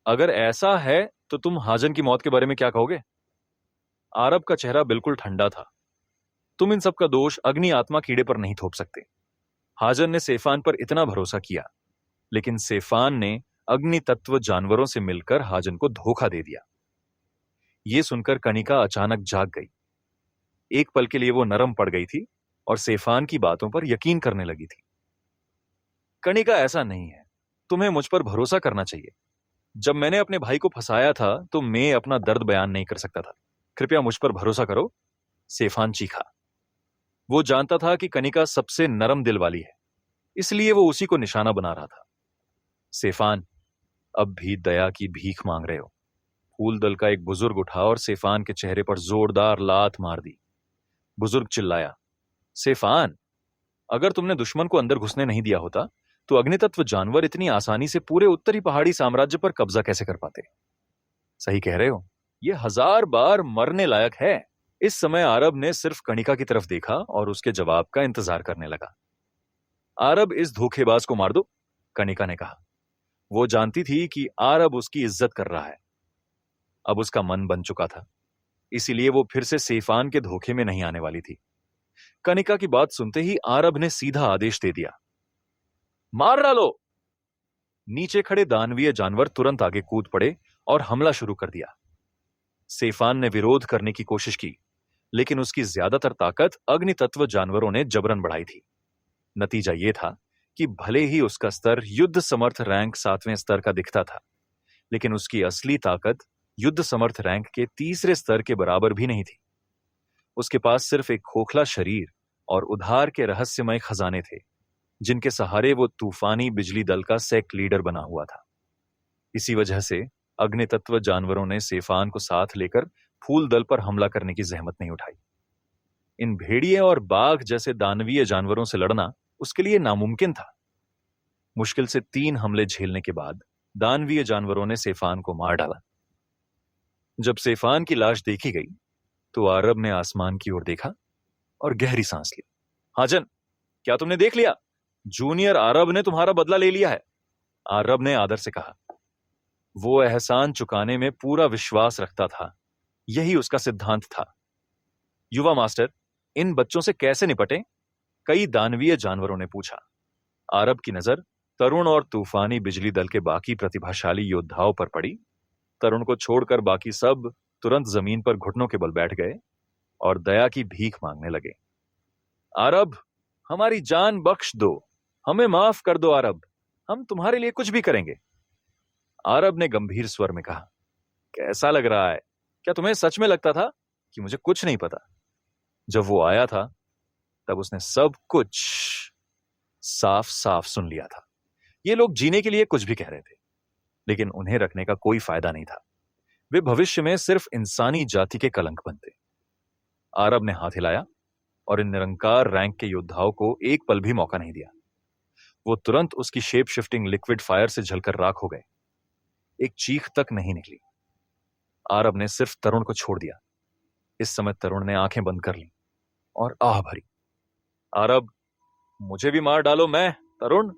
अगर ऐसा है तो तुम हाजन की मौत के बारे में क्या कहोगे? आरब का चेहरा बिल्कुल ठंडा था। तुम इन सब का दोष अग्नि आत्मा कीड़े पर नहीं थोप सकते। हाजन ने सेफान पर इतना भरोसा किया, लेकिन सेफान ने अग्नि तत्व जानवरों से मिलकर हाजन को धोखा दे दिया। यह सुनकर कनिका अचानक जाग गई। एक पल के लिए वो नरम पड़ गई थी और सेफान की बातों पर यकीन करने लगी थी। कनिका, ऐसा नहीं है, तुम्हें मुझ पर भरोसा करना चाहिए। जब मैंने अपने भाई को फंसाया था तो मैं अपना दर्द बयान नहीं कर सकता था। कृपया मुझ पर भरोसा करो, सेफान चीखा। वो जानता था कि कनिका सबसे नरम दिल वाली है, इसलिए वो उसी को निशाना बना रहा था। सेफान, अब भी दया की भीख मांग रहे हो? फूल दल का एक बुजुर्ग उठा और सेफान के चेहरे पर जोरदार लात मार दी। बुजुर्ग चिल्लाया, सेफान, अगर तुमने दुश्मन को अंदर घुसने नहीं दिया होता तो अग्नितत्व जानवर इतनी आसानी से पूरे उत्तरी पहाड़ी साम्राज्य पर कब्जा कैसे कर पाते? सही कह रहे हो, यह 1000 बार मरने लायक है। इस समय आरब ने सिर्फ कणिका की तरफ देखा और उसके जवाब का इंतजार करने लगा। आरब, इस धोखेबाज को मार दो, कणिका ने कहा। वो जानती थी कि आरब उसकी इज्जत कर रहा है। अब उसका मन बन चुका था, इसीलिए वो फिर से सेफान के धोखे में नहीं आने वाली थी। कनिका की बात सुनते ही आरब ने सीधा आदेश दे दिया, मार डालो। नीचे खड़े दानवीय जानवर तुरंत आगे कूद पड़े और हमला शुरू कर दिया। सेफान ने विरोध करने की कोशिश की, लेकिन उसकी ज्यादातर ताकत अग्नि तत्व जानवरों ने जबरन बढ़ाई थी। नतीजा यह था कि भले ही उसका स्तर युद्ध समर्थ रैंक 7वें स्तर का दिखता था, लेकिन उसकी असली ताकत युद्ध समर्थ रैंक के 3रे स्तर के बराबर भी नहीं थी। उसके पास सिर्फ एक खोखला शरीर और उधार के रहस्यमय खजाने थे, जिनके सहारे वो तूफानी बिजली दल का सेक्ट लीडर बना हुआ था। इसी वजह से अग्नितत्व जानवरों ने सेफान को साथ लेकर फूल दल पर हमला करने की जहमत नहीं उठाई। इन भेड़िए और बाघ जैसे दानवीय जानवरों से लड़ना उसके लिए नामुमकिन था। मुश्किल से 3 हमले झेलने के बाद दानवीय जानवरों ने सेफान को मार डाला। जब सेफान की लाश देखी गई तो आरब ने आसमान की ओर देखा और गहरी सांस ली। हाजन, क्या तुमने देख लिया? जूनियर आरब ने तुम्हारा बदला ले लिया है, आरब ने आदर से कहा। वो एहसान चुकाने में पूरा विश्वास रखता था, यही उसका सिद्धांत था। युवा मास्टर, इन बच्चों से कैसे निपटें? कई दानवीय जानवरों ने पूछा। आरब की नजर तरुण और तूफानी बिजली दल के बाकी प्रतिभाशाली योद्धाओं पर पड़ी। तरुण को छोड़कर बाकी सब तुरंत जमीन पर घुटनों के बल बैठ गए और दया की भीख मांगने लगे। आरब, हमारी जान बख्श दो, हमें माफ कर दो आरब, हम तुम्हारे लिए कुछ भी करेंगे। आरब ने गंभीर स्वर में कहा, कैसा लग रहा है? क्या तुम्हें सच में लगता था कि मुझे कुछ नहीं पता? जब वो आया था तब उसने सब कुछ साफ साफ सुन लिया था। ये लोग जीने के लिए कुछ भी कह रहे थे, लेकिन उन्हें रखने का कोई फायदा नहीं था। वे भविष्य में सिर्फ इंसानी जाति के कलंक बनते। आरब ने हाथ हिलाया और इन निरंकार रैंक के योद्धाओं को एक पल भी मौका नहीं दिया। वो तुरंत उसकी शेप शिफ्टिंग लिक्विड फायर से झलकर राख हो गए। एक चीख तक नहीं निकली। आरब ने सिर्फ तरुण को छोड़ दिया। इस समय तरुण ने आंखें बंद कर ली और आह भरी। आरब, मुझे भी मार डालो। मैं तरुण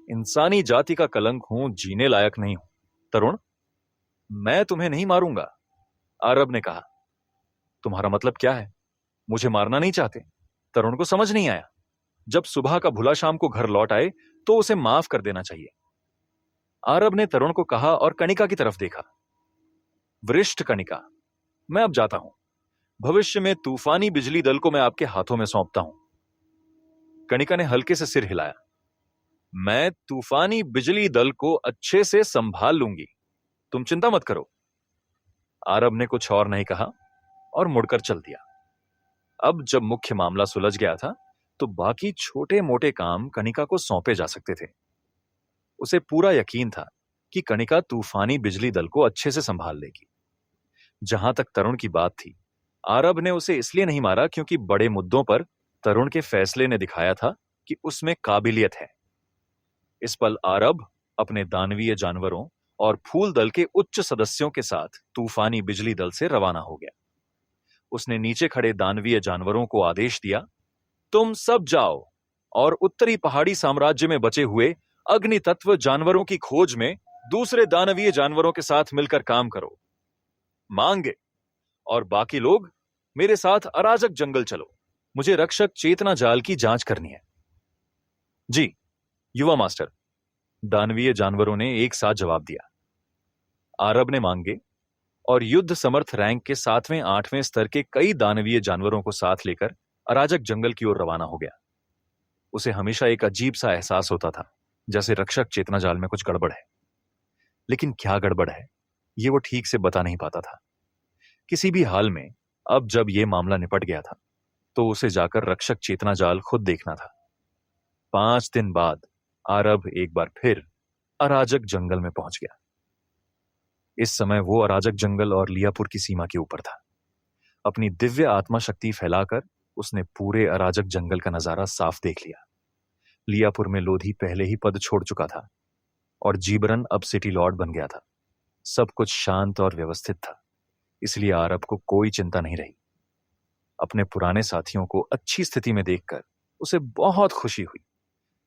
इंसानी जाति का कलंक हूं, जीने लायक नहीं हूं। तरुण, मैं तुम्हें नहीं मारूंगा, आरब ने कहा। तुम्हारा मतलब क्या है? मुझे मारना नहीं चाहते? तरुण को समझ नहीं आया। जब सुबह का भुला शाम को घर लौट आए तो उसे माफ कर देना चाहिए। आरब ने तरुण को कहा और कणिका की तरफ देखा। वरिष्ठ कणिका, मैं अब जाता हूं। भविष्य में तूफानी बिजली दल को मैं आपके हाथों में सौंपता हूं। कणिका ने हल्के से सिर हिलाया। मैं तूफानी बिजली दल को अच्छे से संभाल लूंगी, तुम चिंता मत करो। आरब ने कुछ और नहीं कहा और मुड़कर चल दिया। अब जब मुख्य मामला सुलझ गया था तो बाकी छोटे मोटे काम कणिका को सौंपे जा सकते थे। उसे पूरा यकीन था कि कणिका तूफानी बिजली दल को अच्छे से संभाल लेगी। जहां तक तरुण की बात थी, आरब ने उसे इसलिए नहीं मारा क्योंकि बड़े मुद्दों पर तरुण के फैसले ने दिखाया था कि उसमें काबिलियत है। इस पल आरब अपने दानवीय जानवरों और फूल दल के उच्च सदस्यों के साथ तूफानी बिजली दल से रवाना हो गया। उसने नीचे खड़े दानवीय जानवरों को आदेश दिया, तुम सब जाओ और उत्तरी पहाड़ी साम्राज्य में बचे हुए अग्नि तत्व जानवरों की खोज में दूसरे दानवीय जानवरों के साथ मिलकर काम करो। मांगे और बाकी लोग मेरे साथ अराजक जंगल चलो। मुझे रक्षक चेतना जाल की जांच करनी है। जी युवा मास्टर, दानवीय जानवरों ने एक साथ जवाब दिया। आरब ने मांगे और युद्ध समर्थ रैंक के 7वें 8वें स्तर के कई दानवीय जानवरों को साथ लेकर अराजक जंगल की ओर रवाना हो गया। उसे हमेशा एक अजीब सा एहसास होता था, जैसे रक्षक चेतना जाल में कुछ गड़बड़ है। लेकिन क्या गड़बड़ है, ये वो ठीक से बता नहीं पाता था। किसी भी हाल में अब जब यह मामला निपट गया था, तो उसे जाकर रक्षक चेतना जाल खुद देखना था। 5 दिन बाद आरब एक बार फिर अराजक जंगल में पहुंच गया। इस समय वो अराजक जंगल और लियापुर की सीमा के ऊपर था। अपनी दिव्य आत्मा शक्ति फैलाकर उसने पूरे अराजक जंगल का नजारा साफ देख लिया। लियापुर में लोधी पहले ही पद छोड़ चुका था और जीबरन अब सिटी लॉर्ड बन गया था। सब कुछ शांत और व्यवस्थित था, इसलिए आरब को कोई चिंता नहीं रही। अपने पुराने साथियों को अच्छी स्थिति में देखकर उसे बहुत खुशी हुई,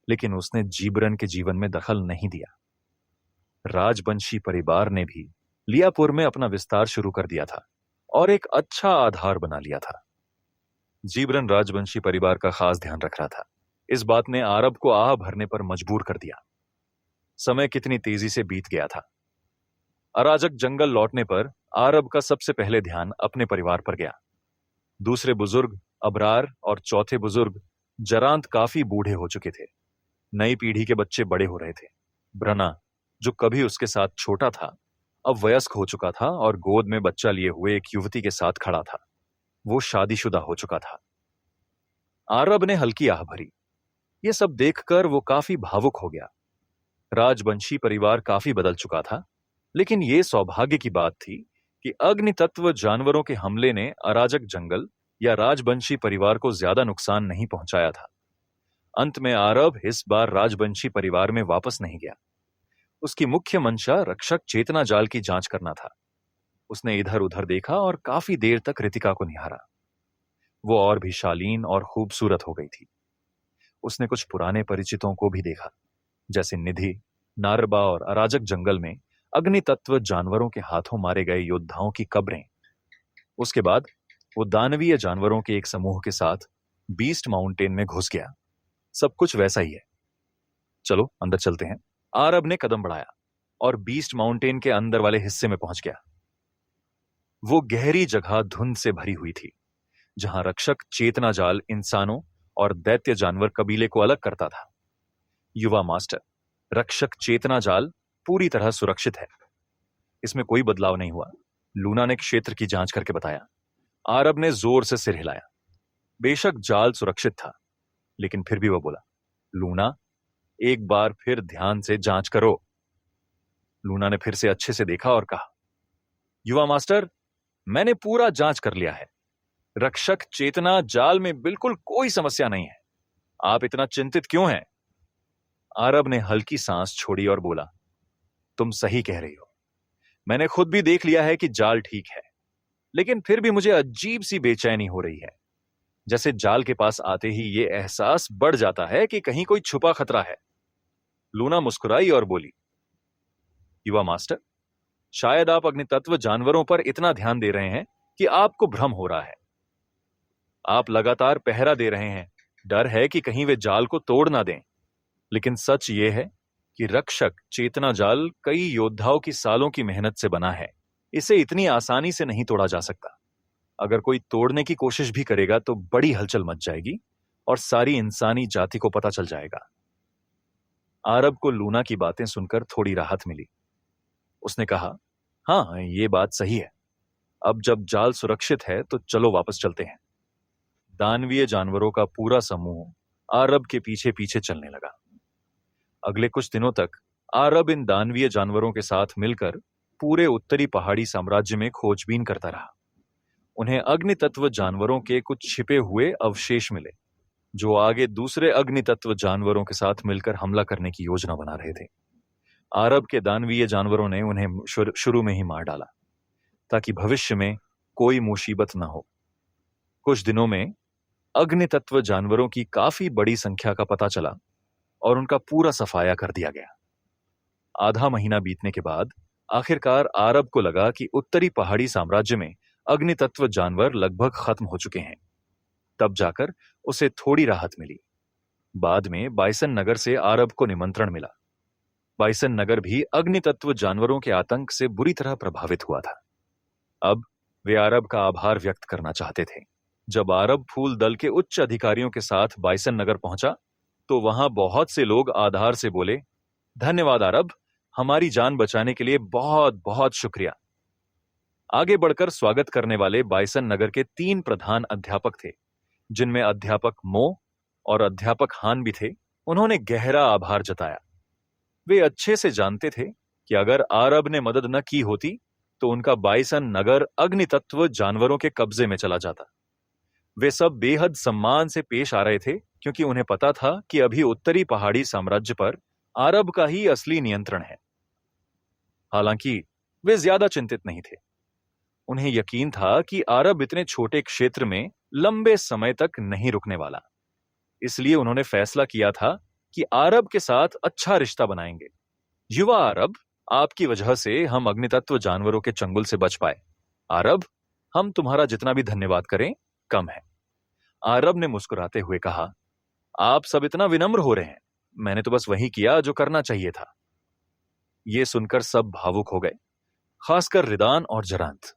लेकिन उसने जीबरन के जीवन में दखल नहीं दिया। राजवंशी परिवार ने भी लियापुर में अपना विस्तार शुरू कर दिया था और एक अच्छा आधार बना लिया था। जीबरन राजवंशी परिवार का खास ध्यान रख रहा था। इस बात ने आरब को आह भरने पर मजबूर कर दिया। समय कितनी तेजी से बीत गया था। अराजक जंगल लौटने पर आरब का सबसे पहले ध्यान अपने परिवार पर गया। दूसरे बुजुर्ग अबरार और चौथे बुजुर्ग जरांत काफी बूढ़े हो चुके थे। नई पीढ़ी के बच्चे बड़े हो रहे थे। ब्रना, जो कभी उसके साथ छोटा था, अब वयस्क हो चुका था और गोद में बच्चा लिए हुए एक युवती के साथ खड़ा था। वो शादीशुदा हो चुका था। आरब ने हल्की आह भरी। ये सब देखकर वो काफी भावुक हो गया। राजवंशी परिवार काफी बदल चुका था, लेकिन ये सौभाग्य की बात थी कि अग्नि तत्व जानवरों के हमले ने अराजक जंगल या राजवंशी परिवार को ज्यादा नुकसान नहीं पहुंचाया था। अंत में आरब इस बार राजवंशी परिवार में वापस नहीं गया। उसकी मुख्य मंशा रक्षक चेतना जाल की जांच करना था। उसने इधर उधर देखा और काफी देर तक रितिका को निहारा। वो और भी शालीन और खूबसूरत हो गई थी। उसने कुछ पुराने परिचितों को भी देखा, जैसे निधि, नारबा और अराजक जंगल में अग्नि तत्व जानवरों के हाथों मारे गए योद्धाओं की कब्रें। उसके बाद वो दानवीय जानवरों के एक समूह के साथ बीस्ट माउंटेन में घुस गया। सब कुछ वैसा ही है। चलो अंदर चलते हैं। आरब ने कदम बढ़ाया और बीस्ट माउंटेन के अंदर वाले हिस्से में पहुंच गया। वो गहरी जगह धुंध से भरी हुई थी, जहां रक्षक चेतना जाल इंसानों और दैत्य जानवर कबीले को अलग करता था। युवा मास्टर, रक्षक चेतना जाल पूरी तरह सुरक्षित है। इसमें कोई बदलाव नहीं हुआ, लूना ने क्षेत्र की जांच करके बताया। आरब ने जोर से सिर हिलाया। बेशक जाल सुरक्षित था, लेकिन फिर भी वह बोला, लूना, एक बार फिर ध्यान से जांच करो। लूना ने फिर से अच्छे से देखा और कहा, युवा मास्टर, मैंने पूरा जांच कर लिया है। रक्षक चेतना जाल में बिल्कुल कोई समस्या नहीं है। आप इतना चिंतित क्यों हैं? आरब ने हल्की सांस छोड़ी और बोला, तुम सही कह रही हो। मैंने खुद भी देख लिया है कि जाल ठीक है, लेकिन फिर भी मुझे अजीब सी बेचैनी हो रही है। जैसे जाल के पास आते ही ये एहसास बढ़ जाता है कि कहीं कोई छुपा खतरा है। लूना मुस्कुराई और बोली, युवा मास्टर, शायद आप अग्नितत्व जानवरों पर इतना ध्यान दे रहे हैं कि आपको भ्रम हो रहा है। आप लगातार पहरा दे रहे हैं, डर है कि कहीं वे जाल को तोड़ ना दें। लेकिन सच ये है कि रक्षक चेतना जाल कई योद्धाओं की सालों की मेहनत से बना है। इसे इतनी आसानी से नहीं तोड़ा जा सकता। अगर कोई तोड़ने की कोशिश भी करेगा तो बड़ी हलचल मच जाएगी और सारी इंसानी जाति को पता चल जाएगा। आरब को लूना की बातें सुनकर थोड़ी राहत मिली। उसने कहा, हाँ, ये बात सही है। अब जब जाल सुरक्षित है तो चलो वापस चलते हैं। दानवीय जानवरों का पूरा समूह आरब के पीछे पीछे चलने लगा। अगले कुछ दिनों तक आरब इन दानवीय जानवरों के साथ मिलकर पूरे उत्तरी पहाड़ी साम्राज्य में खोजबीन करता रहा। उन्हें अग्नि तत्व जानवरों के कुछ छिपे हुए अवशेष मिले, जो आगे दूसरे अग्नि तत्व जानवरों के साथ मिलकर हमला करने की योजना बना रहे थे। आरब के दानवीय जानवरों ने उन्हें शुरू में ही मार डाला, ताकि भविष्य में कोई मुसीबत न हो। कुछ दिनों में अग्नि तत्व जानवरों की काफी बड़ी संख्या का पता चला और उनका पूरा सफाया कर दिया गया। आधा महीना बीतने के बाद आखिरकार आरब को लगा कि उत्तरी पहाड़ी साम्राज्य में अग्नितत्व जानवर लगभग खत्म हो चुके हैं। तब जाकर उसे थोड़ी राहत मिली। बाद में बाइसन नगर से आरब को निमंत्रण मिला। बाइसन नगर भी अग्नितत्व जानवरों के आतंक से बुरी तरह प्रभावित हुआ था। अब वे आरब का आभार व्यक्त करना चाहते थे। जब आरब फूल दल के उच्च अधिकारियों के साथ बाइसन नगर पहुंचा तो वहां बहुत से लोग आधार से बोले, धन्यवाद आरब, हमारी जान बचाने के लिए बहुत बहुत शुक्रिया। आगे बढ़कर स्वागत करने वाले बाइसन नगर के 3 प्रधान अध्यापक थे, जिनमें अध्यापक मो और अध्यापक हान भी थे। उन्होंने गहरा आभार जताया। वे अच्छे से जानते थे कि अगर आरब ने मदद न की होती तो उनका बाइसन नगर अग्नितत्व जानवरों के कब्जे में चला जाता। वे सब बेहद सम्मान से पेश आ रहे थे क्योंकि उन्हें पता था कि अभी उत्तरी पहाड़ी साम्राज्य पर आरब का ही असली नियंत्रण है। हालांकि वे ज्यादा चिंतित नहीं थे। उन्हें यकीन था कि आरब इतने छोटे क्षेत्र में लंबे समय तक नहीं रुकने वाला। इसलिए उन्होंने फैसला किया था कि आरब के साथ अच्छा रिश्ता बनाएंगे। युवा आरब, आपकी वजह से हम अग्नितत्व जानवरों के चंगुल से बच पाए। आरब, हम तुम्हारा जितना भी धन्यवाद करें कम है। आरब ने मुस्कुराते हुए कहा, आप सब इतना विनम्र हो रहे हैं, मैंने तो बस वही किया जो करना चाहिए था। ये सुनकर सब भावुक हो गए, खासकर रिदान और जरांत।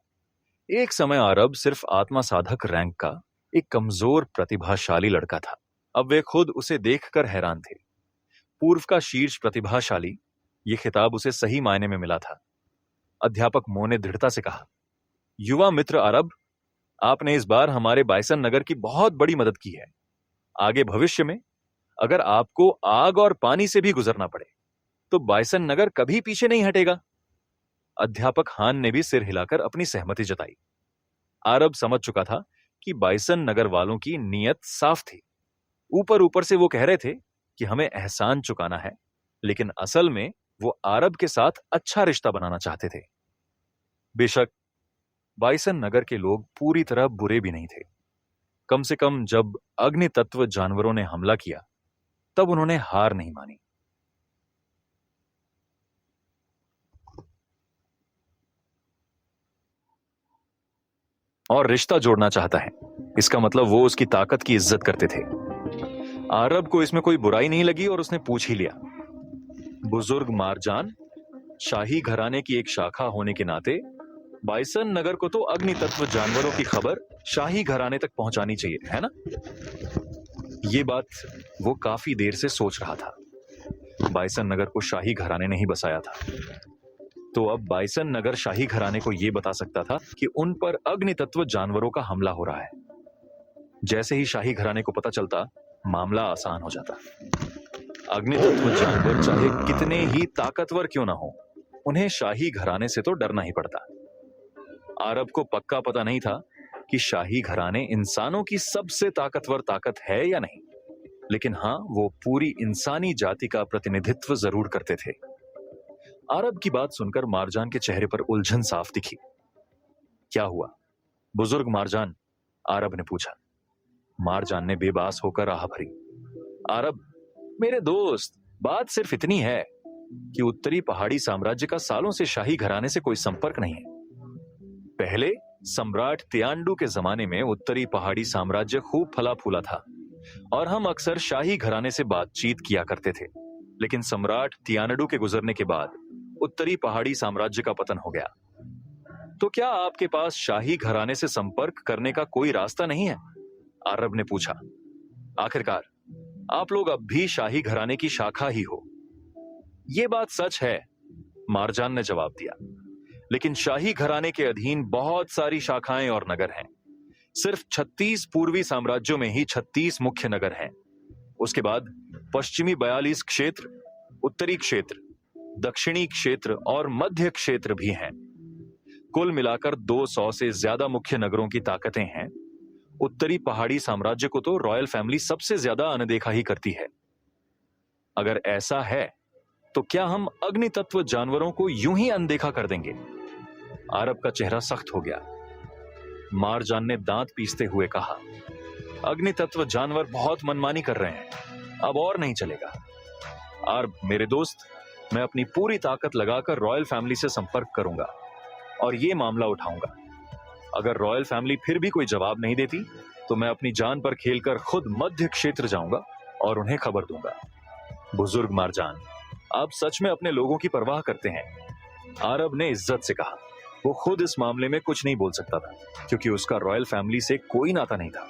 एक समय आरब सिर्फ आत्मा साधक रैंक का एक कमजोर प्रतिभाशाली लड़का था। अब वे खुद उसे देखकर हैरान थे। पूर्व का शीर्ष प्रतिभाशाली, ये खिताब उसे सही मायने में मिला था। अध्यापक मो ने दृढ़ता से कहा, युवा मित्र आरब, आपने इस बार हमारे बाइसन नगर की बहुत बड़ी मदद की है। आगे भविष्य में अगर आपको आग और पानी से भी गुजरना पड़े तो बाइसन नगर कभी पीछे नहीं हटेगा। अध्यापक हान ने भी सिर हिलाकर अपनी सहमति जताई। आरब समझ चुका था कि बाइसन नगर वालों की नीयत साफ थी। ऊपर ऊपर से वो कह रहे थे कि हमें एहसान चुकाना है, लेकिन असल में वो आरब के साथ अच्छा रिश्ता बनाना चाहते थे। बेशक बाइसन नगर के लोग पूरी तरह बुरे भी नहीं थे। कम से कम जब अग्नि तत्व जानवरों ने हमला किया तब उन्होंने हार नहीं मानी। और रिश्ता जोड़ना चाहता है, इसका मतलब वो उसकी ताकत की इज्जत करते थे। आरब को इसमें कोई बुराई नहीं लगी और उसने पूछ ही लिया, बुजुर्ग मारजान, शाही घराने की एक शाखा होने के नाते बाइसन नगर को तो अग्नि तत्व जानवरों की खबर शाही घराने तक पहुंचानी चाहिए, है ना? ये बात वो काफी देर से सोच रहा था। बाइसन नगर को शाही घराने ने ही बसाया था, तो अब बाइसन नगर शाही घराने को यह बता सकता था कि उन पर अग्नि तत्व जानवरों का हमला हो रहा है। जैसे ही शाही घराने को पता चलता, मामला आसान हो जाता। अग्नि तत्व जानवर चाहे कितने ही ताकतवर क्यों ना हो, उन्हें शाही घराने से तो डरना ही पड़ता। आरब को पक्का पता नहीं था कि शाही घराने इंसानों की सबसे ताकतवर ताकत है या नहीं, लेकिन हां, वो पूरी इंसानी जाति का प्रतिनिधित्व जरूर करते थे। आरब की बात सुनकर मारजान के चेहरे पर उलझन साफ दिखी। क्या हुआ बुजुर्ग मारजान? आरब ने पूछा। मारजान ने बेबास होकर आह भरी। आरब, मेरे दोस्त, बात सिर्फ इतनी है कि उत्तरी पहाड़ी साम्राज्य का सालों से शाही घराने से कोई संपर्क नहीं है। पहले सम्राट तियांडू के जमाने में उत्तरी पहाड़ी साम्राज्य खूब फला फूला था और हम अक्सर शाही घराने से बातचीत किया करते थे, लेकिन सम्राट तियानडू के गुजरने के बाद उत्तरी पहाड़ी साम्राज्य का पतन हो गया। तो क्या आपके पास शाही घराने से संपर्क करने का कोई रास्ता नहीं है? आरब ने पूछा। आखिरकार आप लोग अब भी शाही घराने की शाखा ही हो। यह बात सच है, मारजान ने जवाब दिया, लेकिन शाही घराने के अधीन बहुत सारी शाखाएं और नगर हैं। सिर्फ 36 पूर्वी साम्राज्यों में ही 36 मुख्य नगर हैं। उसके बाद पश्चिमी 42 क्षेत्र, उत्तरी क्षेत्र, दक्षिणी क्षेत्र और मध्य क्षेत्र भी हैं। कुल मिलाकर 200 से ज्यादा मुख्य नगरों की ताकतें हैं। उत्तरी पहाड़ी साम्राज्य को तो रॉयल फैमिली सबसे ज्यादा अनदेखा ही करती है। अगर ऐसा है तो क्या हम अग्नि तत्व जानवरों को यूं ही अनदेखा कर देंगे? आरब का चेहरा सख्त हो गया। मारजान ने दांत पीसते हुए कहा, अग्नि तत्व जानवर बहुत मनमानी कर रहे हैं, अब और नहीं चलेगा। आरब मेरे दोस्त, मैं अपनी पूरी ताकत लगाकर रॉयल फैमिली से संपर्क करूंगा और ये मामला उठाऊंगा। अगर रॉयल फैमिली फिर भी कोई जवाब नहीं देती तो मैं अपनी जान पर खेलकर खुद मध्य क्षेत्र जाऊंगा और उन्हें खबर दूंगा। बुजुर्ग मारजान, आप सच में अपने लोगों की परवाह करते हैं, आरब ने इज्जत से कहा। वो खुद इस मामले में कुछ नहीं बोल सकता था क्योंकि उसका रॉयल फैमिली से कोई नाता नहीं था।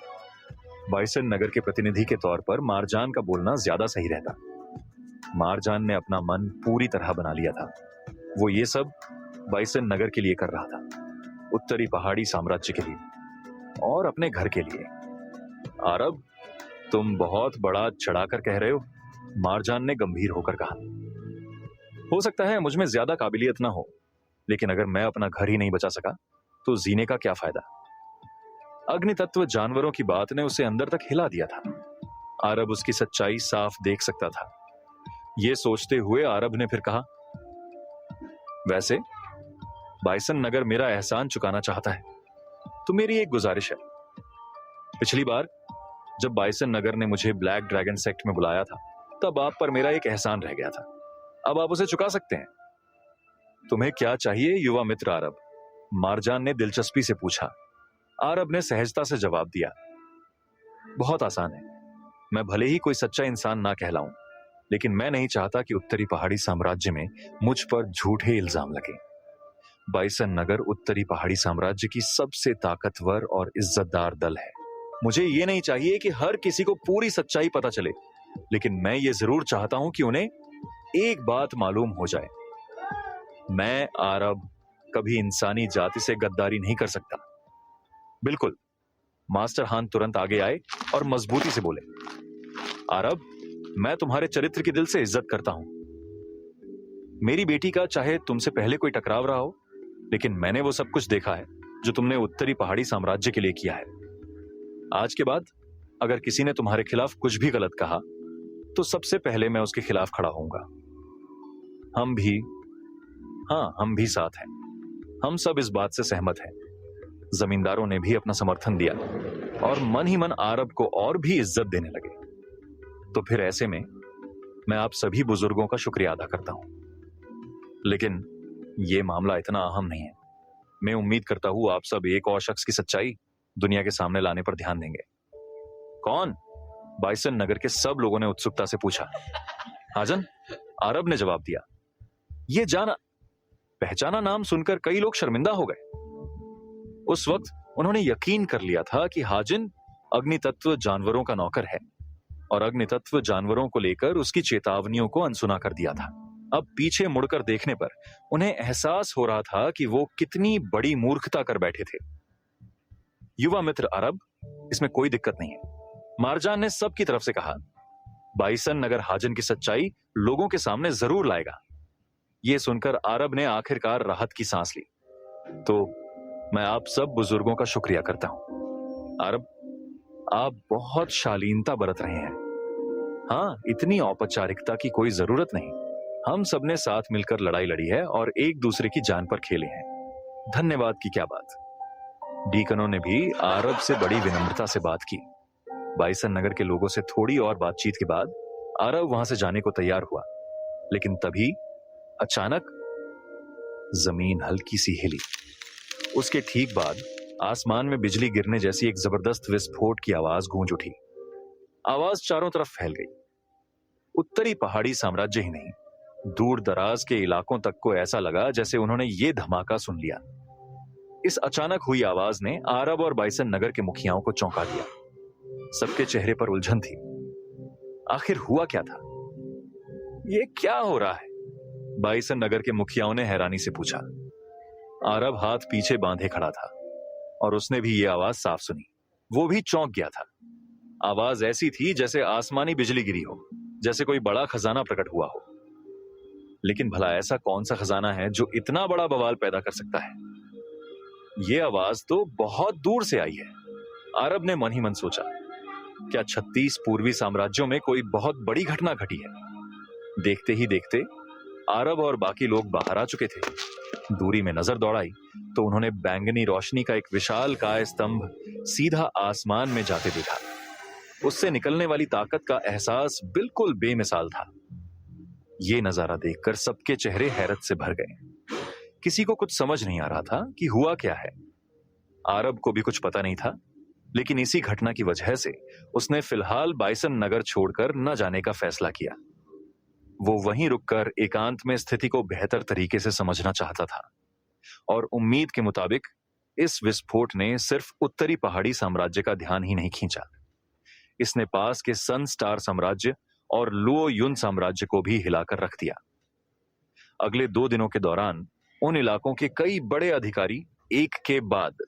बाइसन नगर के प्रतिनिधि के तौर पर मारजान का बोलना ज्यादा सही रहता। मारजान ने अपना मन पूरी तरह बना लिया था। वो ये सब बाइसन नगर के लिए कर रहा था, उत्तरी पहाड़ी साम्राज्य के लिए और अपने घर के लिए। आरब, तुम बहुत बड़ा चढ़ाकर कह रहे हो, मारजान ने गंभीर होकर कहा। हो सकता है मुझ में ज्यादा काबिलियत ना हो, लेकिन अगर मैं अपना घर ही नहीं बचा सका तो जीने का क्या फायदा। अग्नि तत्व जानवरों की बात ने उसे अंदर तक हिला दिया था। आरब उसकी सच्चाई साफ देख सकता था। यह सोचते हुए आरब ने फिर कहा, वैसे बाइसन नगर मेरा एहसान चुकाना चाहता है, तो मेरी एक गुजारिश है। पिछली बार जब बाइसन नगर ने मुझे ब्लैक ड्रैगन सेक्ट में बुलाया था तब आप पर मेरा एक एहसान रह गया था। अब आप उसे चुका सकते हैं। तुम्हें क्या चाहिए युवा मित्र आरब? मारजान ने दिलचस्पी से पूछा। आरब ने सहजता से जवाब दिया, बहुत आसान है। मैं भले ही कोई सच्चा इंसान ना कहलाऊं, लेकिन मैं नहीं चाहता कि उत्तरी पहाड़ी साम्राज्य में मुझ पर झूठे इल्जाम लगे। बाइसन नगर उत्तरी पहाड़ी साम्राज्य की सबसे ताकतवर और इज्जतदार दल है। मुझे ये नहीं चाहिए कि हर किसी को पूरी सच्चाई पता चले, लेकिन मैं ये जरूर चाहता हूं कि उन्हें एक बात मालूम हो जाए, मैं आरब कभी इंसानी जाति से गद्दारी नहीं कर सकता। बिल्कुल। मास्टर हान तुरंत आगे आए और मजबूती से बोले, आरब, मैं तुम्हारे चरित्र की दिल से इज्जत करता हूं। मेरी बेटी का चाहे तुमसे पहले कोई टकराव रहा हो, लेकिन मैंने वो सब कुछ देखा है जो तुमने उत्तरी पहाड़ी साम्राज्य के लिए किया है। आज के बाद अगर किसी ने तुम्हारे खिलाफ कुछ भी गलत कहा तो सबसे पहले मैं उसके खिलाफ खड़ा होऊंगा। हम भी साथ हैं। हम सब इस बात से सहमत हैं। जमींदारों ने भी अपना समर्थन दिया और मन ही मन आरब को और भी इज्जत देने लगे। तो फिर ऐसे में मैं आप सभी बुजुर्गों का शुक्रिया अदा करता हूं, लेकिन यह मामला इतना अहम नहीं है। मैं उम्मीद करता हूं आप सब एक और शख्स की सच्चाई दुनिया के सामने लाने पर ध्यान देंगे। कौन? बाइसन नगर के सब लोगों ने उत्सुकता से पूछा। हाजन, आरब ने जवाब दिया। ये जाना पहचाना नाम सुनकर कई लोग शर्मिंदा हो गए। उस वक्त उन्होंने यकीन कर लिया था कि हाजिन अग्नि तत्व जानवरों का नौकर है और अग्नि तत्व जानवरों को लेकर उसकी चेतावनियों को अनसुना कर दिया था। अब पीछे मुड़कर देखने पर उन्हें एहसास हो रहा था कि वो कितनी बड़ी मूर्खता कर बैठे थे। युवा मित्र अरब, इसमें कोई दिक्कत नहीं है, मारजान ने सबकी तरफ से कहा। बाइसन नगर हाजिन की सच्चाई लोगों के सामने जरूर लाएगा। यह सुनकर अरब ने आखिरकार राहत की सांस ली। तो मैं आप सब बुजुर्गों का शुक्रिया करता हूं। अरब, आप बहुत शालीनता बरत रहे हैं। हाँ, इतनी औपचारिकता की कोई जरूरत नहीं। हम सबने साथ मिलकर लड़ाई लड़ी है और एक दूसरे की जान पर खेले हैं। धन्यवाद की क्या बात। डीकनों ने भी आरब से बड़ी विनम्रता से बात की। बाइसन नगर के लोगों से थोड़ी और बातचीत के बाद आरब वहां से जाने को तैयार हुआ, लेकिन तभी अचानक जमीन हल्की सी हिली। उसके ठीक बाद आसमान में बिजली गिरने जैसी एक जबरदस्त विस्फोट की आवाज गूंज उठी। आवाज चारों तरफ फैल गई। उत्तरी पहाड़ी साम्राज्य ही नहीं, दूर दराज के इलाकों तक को ऐसा लगा जैसे उन्होंने ये धमाका सुन लिया। इस अचानक हुई आवाज ने आरब और बाइसन नगर के मुखियाओं को चौंका दिया। सबके चेहरे पर उलझन थी। आखिर हुआ क्या था? ये क्या हो रहा है? बाइसन नगर के मुखियाओं ने हैरानी से पूछा। आरब हाथ पीछे बांधे खड़ा था और उसने भी ये आवाज साफ सुनी। वो भी चौंक गया था। आवाज ऐसी थी जैसे आसमानी बिजली गिरी हो, जैसे कोई बड़ा खजाना प्रकट हुआ हो। लेकिन भला ऐसा कौन सा खजाना है जो इतना बड़ा बवाल पैदा कर सकता है? यह आवाज तो बहुत दूर से आई है। आरब ने मन ही मन सोचा, क्या 36 पूर्वी साम्राज्यों में कोई बहुत बड़ी घटना घटी है? देखते ही देखते आरब और बाकी लोग बाहर आ चुके थे। दूरी में नजर दौड़ाई तो उन्होंने बैंगनी रोशनी का एक विशाल काय स्तंभ सीधा आसमान में जाते देखा। उससे निकलने वाली ताकत का एहसास बिल्कुल बेमिसाल था। ये नजारा देखकर सबके चेहरे हैरत से भर गए। किसी को कुछ समझ नहीं आ रहा था कि हुआ क्या है। आरब को भी कुछ पता नहीं था, लेकिन इसी घटना की वजह से उसने फिलहाल बाइसन नगर छोड़कर न जाने का फैसला किया। वो वहीं रुककर एकांत में स्थिति को बेहतर तरीके से समझना चाहता था, और उम्मीद के मुताबिक इस विस्फोट ने सिर्फ उत्तरी पहाड़ी साम्राज्य का ध्यान ही नहीं खींचा, इसने पास के सन स्टार साम्राज्य और लुओ युन साम्राज्य को भी हिलाकर रख दिया। अगले 2 दिनों के दौरान उन इलाकों के कई बड़े अधिकारी एक के बाद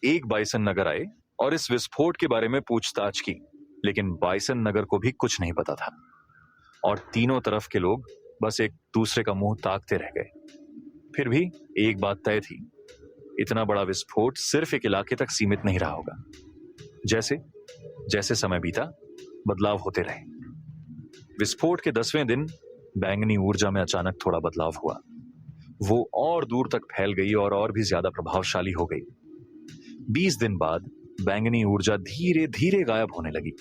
एक बाइसन नगर आए और इस विस्फोट के बारे में पूछताछ की, लेकिन बाइसन नगर को भी कुछ नहीं पता था और तीनों तरफ के लोग बस एक दूसरे का मुंह ताकते रह गए। फिर भी एक बात तय थी, इतना बड़ा विस्फोट सिर्फ एक इलाके तक सीमित नहीं रहा होगा। जैसे जैसे समय बीता, बदलाव होते रहे। विस्फोट के 10वें दिन बैंगनी ऊर्जा में अचानक थोड़ा बदलाव हुआ। वो और दूर तक फैल गई और भी ज्यादा प्रभावशाली हो गई। 20 दिन बाद बैंगनी ऊर्जा धीरे धीरे गायब होने लगी।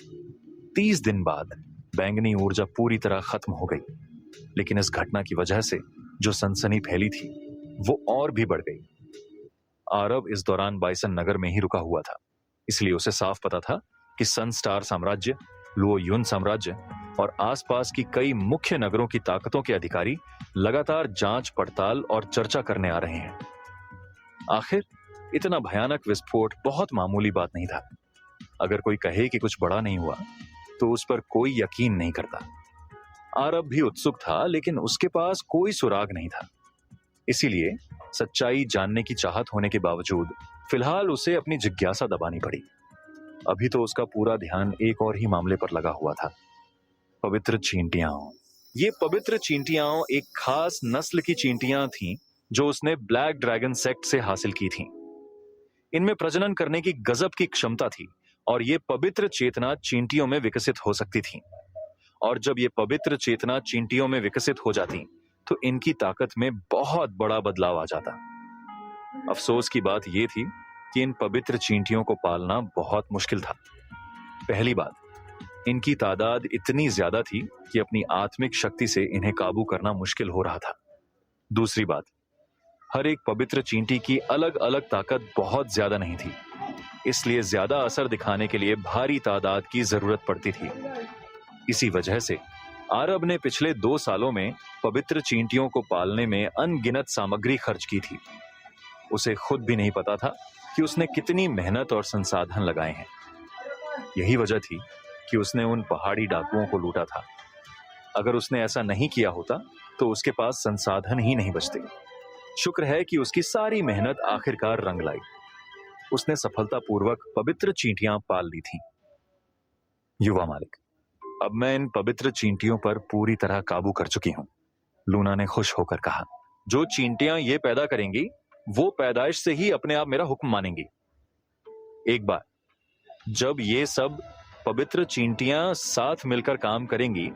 30 दिन बाद बैंगनी ऊर्जा पूरी तरह खत्म हो गई, लेकिन इस घटना की वजह से जो सनसनी फैली थी वो और भी बढ़ गई। आरब इस दौरान बाइसन नगर में ही रुका हुआ था, इसलिए उसे साफ पता था कि सन स्टार साम्राज्य, लुओ युन साम्राज्य और आसपास की कई मुख्य नगरों की ताकतों के अधिकारी लगातार जांच पड़ताल और चर्चा करने आ रहे हैं। आखिर इतना भयानक विस्फोट बहुत मामूली बात नहीं था। अगर कोई कहे कि कुछ बड़ा नहीं हुआ तो उस पर कोई यकीन नहीं करता। आरब भी उत्सुक था, लेकिन उसके पास कोई सुराग नहीं था। इसीलिए सच्चाई जानने की चाहत होने के बावजूद फिलहाल उसे अपनी जिज्ञासा दबानी पड़ी। अभी तो उसका पूरा ध्यान एक और ही मामले पर लगा हुआ था, पवित्र चींटियां। ये पवित्र चींटियां एक खास नस्ल की चींटियां थीं जो उसने ब्लैक ड्रैगन सेक्ट से हासिल की थीं। इनमें प्रजनन करने की गजब की क्षमता थी और ये पवित्र चेतना चींटियों में विकसित हो सकती थी। और जब ये पवित्र चेतना चींटियों में विकसित हो जाती तो इनकी ताकत में बहुत बड़ा बदलाव आ जाता। अफसोस की बात यह थी कि इन पवित्र चींटियों को पालना बहुत मुश्किल था। पहली बात, इनकी तादाद इतनी ज्यादा थी कि अपनी आत्मिक शक्ति से इन्हें काबू करना मुश्किल हो रहा था। दूसरी बात, हर एक पवित्र चींटी की अलग अलग ताकत बहुत ज्यादा नहीं थी, इसलिए ज्यादा असर दिखाने के लिए भारी तादाद की जरूरत पड़ती थी। इसी वजह से आरब ने पिछले 2 सालों में पवित्र चींटियों को पालने में अनगिनत सामग्री खर्च की थी। उसे खुद भी नहीं पता था कि उसने कितनी मेहनत और संसाधन लगाए हैं। यही वजह थी कि उसने उन पहाड़ी डाकुओं को लूटा था। अगर उसने ऐसा नहीं किया होता तो उसके पास संसाधन ही नहीं बचते। शुक्र है कि उसकी सारी मेहनत आखिरकार रंग लाई। उसने सफलतापूर्वक पवित्र चींटियां पाल ली थीं। युवा मालिक, अब मैं इन पवित्र चींटियों पर पूरी तरह काबू कर चुकी हूं, लूना ने खुश होकर कहा। जो चींटियां ये पैदा करेंगी वो पैदाइश से ही अपने आप मेरा हुक्म मानेंगी। एक बार जब ये सब पवित्र चींटियां साथ मिलकर काम करेंगी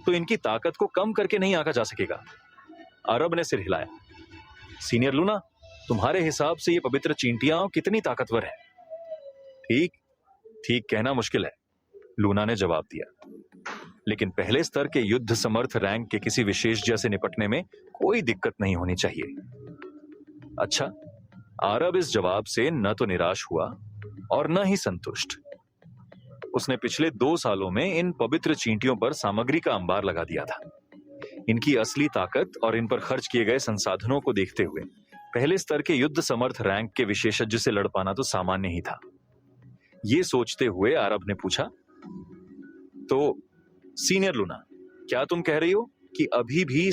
तो इनकी ताकत को कम करके नहीं आंका जा सकेगा। अरब ने सिर हिलाया। सीनियर लूना, तुम्हारे हिसाब से ये पवित्र चींटियां कितनी ताकतवर है? ठीक कहना मुश्किल है, लूना ने जवाब दिया, लेकिन पहले स्तर के युद्ध समर्थ रैंक के किसी विशेषज्ञ से निपटने में कोई दिक्कत नहीं होनी चाहिए। अच्छा, आरब इस जवाब से न तो निराश हुआ और न ही संतुष्ट। उसने पिछले 2 सालों में इन पवित्र चींटियों पर सामग्री का अंबार लगा दिया था। इनकी असली ताकत और इन पर खर्च किए गए संसाधनों को देखते हुए पहले स्तर के युद्ध समर्थ रैंक के विशेषज्ञ से लड़ पाना तो सामान्य ही था। ये सोचते हुए आरब ने पूछा, तो सीनियर लूना, क्या तुम कह रही हो कि अभी भी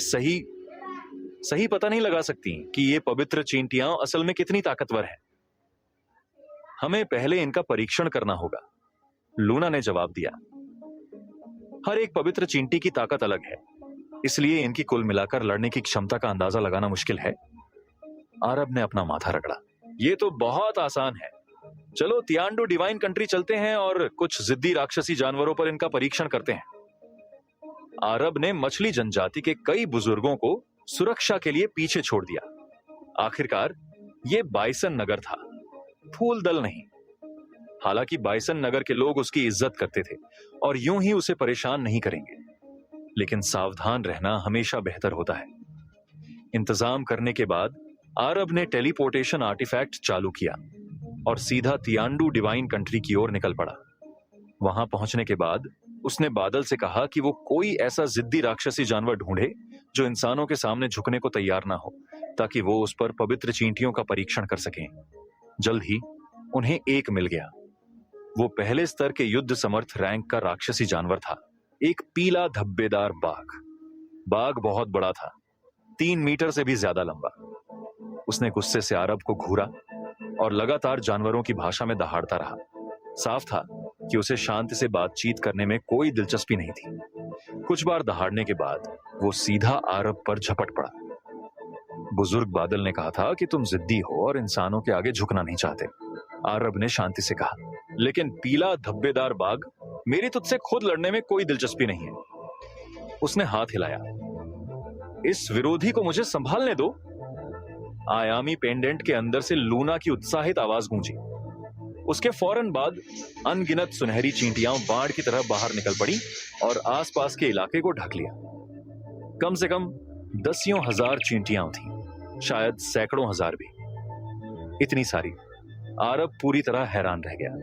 सही पता नहीं लगा सकती कि ये पवित्र चींटियां असल में कितनी ताकतवर हैं? हमें पहले इनका परीक्षण करना होगा, लूना ने जवाब दिया। हर एक पवित्र चींटी की ताकत अलग है, इसलिए इनकी कुल मिलाकर लड़ने की क्षमता का अंदाजा लगाना मुश्किल है। आरब ने अपना माथा रगड़ा। ये तो बहुत आसान है, चलो तियांडू डिवाइन कंट्री चलते हैं और कुछ जिद्दी राक्षसी जानवरों पर इनका परीक्षण करते हैं। आरब ने मछली जनजाति के कई बुजुर्गों को सुरक्षा के लिए पीछे छोड़ दिया। आखिरकार ये बाइसन नगर था, फूल दल नहीं। हालांकि बाइसन नगर के लोग उसकी इज्जत करते थे और यूं ही उसे परेशान नहीं करेंगे, लेकिन सावधान रहना हमेशा बेहतर होता है। इंतजाम करने के बाद आरब ने टेलीपोर्टेशन आर्टिफैक्ट चालू किया और सीधा तियांडू डिवाइन कंट्री की ओर निकल पड़ा। वहां पहुंचने के बाद उसने बादल से कहा कि वो कोई ऐसा जिद्दी राक्षसी जानवर ढूंढे जो इंसानों के सामने झुकने को तैयार ना हो, ताकि वो उस पर पवित्र चींटियों का परीक्षण कर सकें। जल्द ही उन्हें एक मिल गया। वो पहले स्तर के युद्ध समर्थ रैंक का राक्षसी जानवर था, एक पीला धब्बेदार बाघ। बाघ बहुत बड़ा था, 3 मीटर से भी ज्यादा लंबा। उसने गुस्से से आरब को घूरा और लगातार जानवरों की भाषा में दहाड़ता रहा। साफ था कि उसे शांति से बातचीत करने में कोई दिलचस्पी नहीं थी। कुछ बार दहाड़ने के बाद वो सीधा आरब पर झपट पड़ा। बुजुर्ग बादल ने कहा था कि तुम जिद्दी हो और इंसानों के आगे झुकना नहीं चाहते। आरब ने शांति से कहा, लेकिन पीला धब्बेदार बाघ, मेरी तुझसे खुद लड़ने में कोई दिलचस्पी नहीं है। उसने हाथ हिलाया। इस विरोधी को मुझे संभालने दो। आयामी पेंडेंट के अंदर से लूना की उत्साहित आवाज गूंजी। उसके फौरन बाद अनगिनत सुनहरी चींटियां बाढ़ की तरह बाहर निकल पड़ी और आसपास के इलाके को ढक लिया। कम से कम दसियों हजार चींटियां थीं, शायद सैकड़ों हजार भी। इतनी सारी। आरब पूरी तरह हैरान रह गया।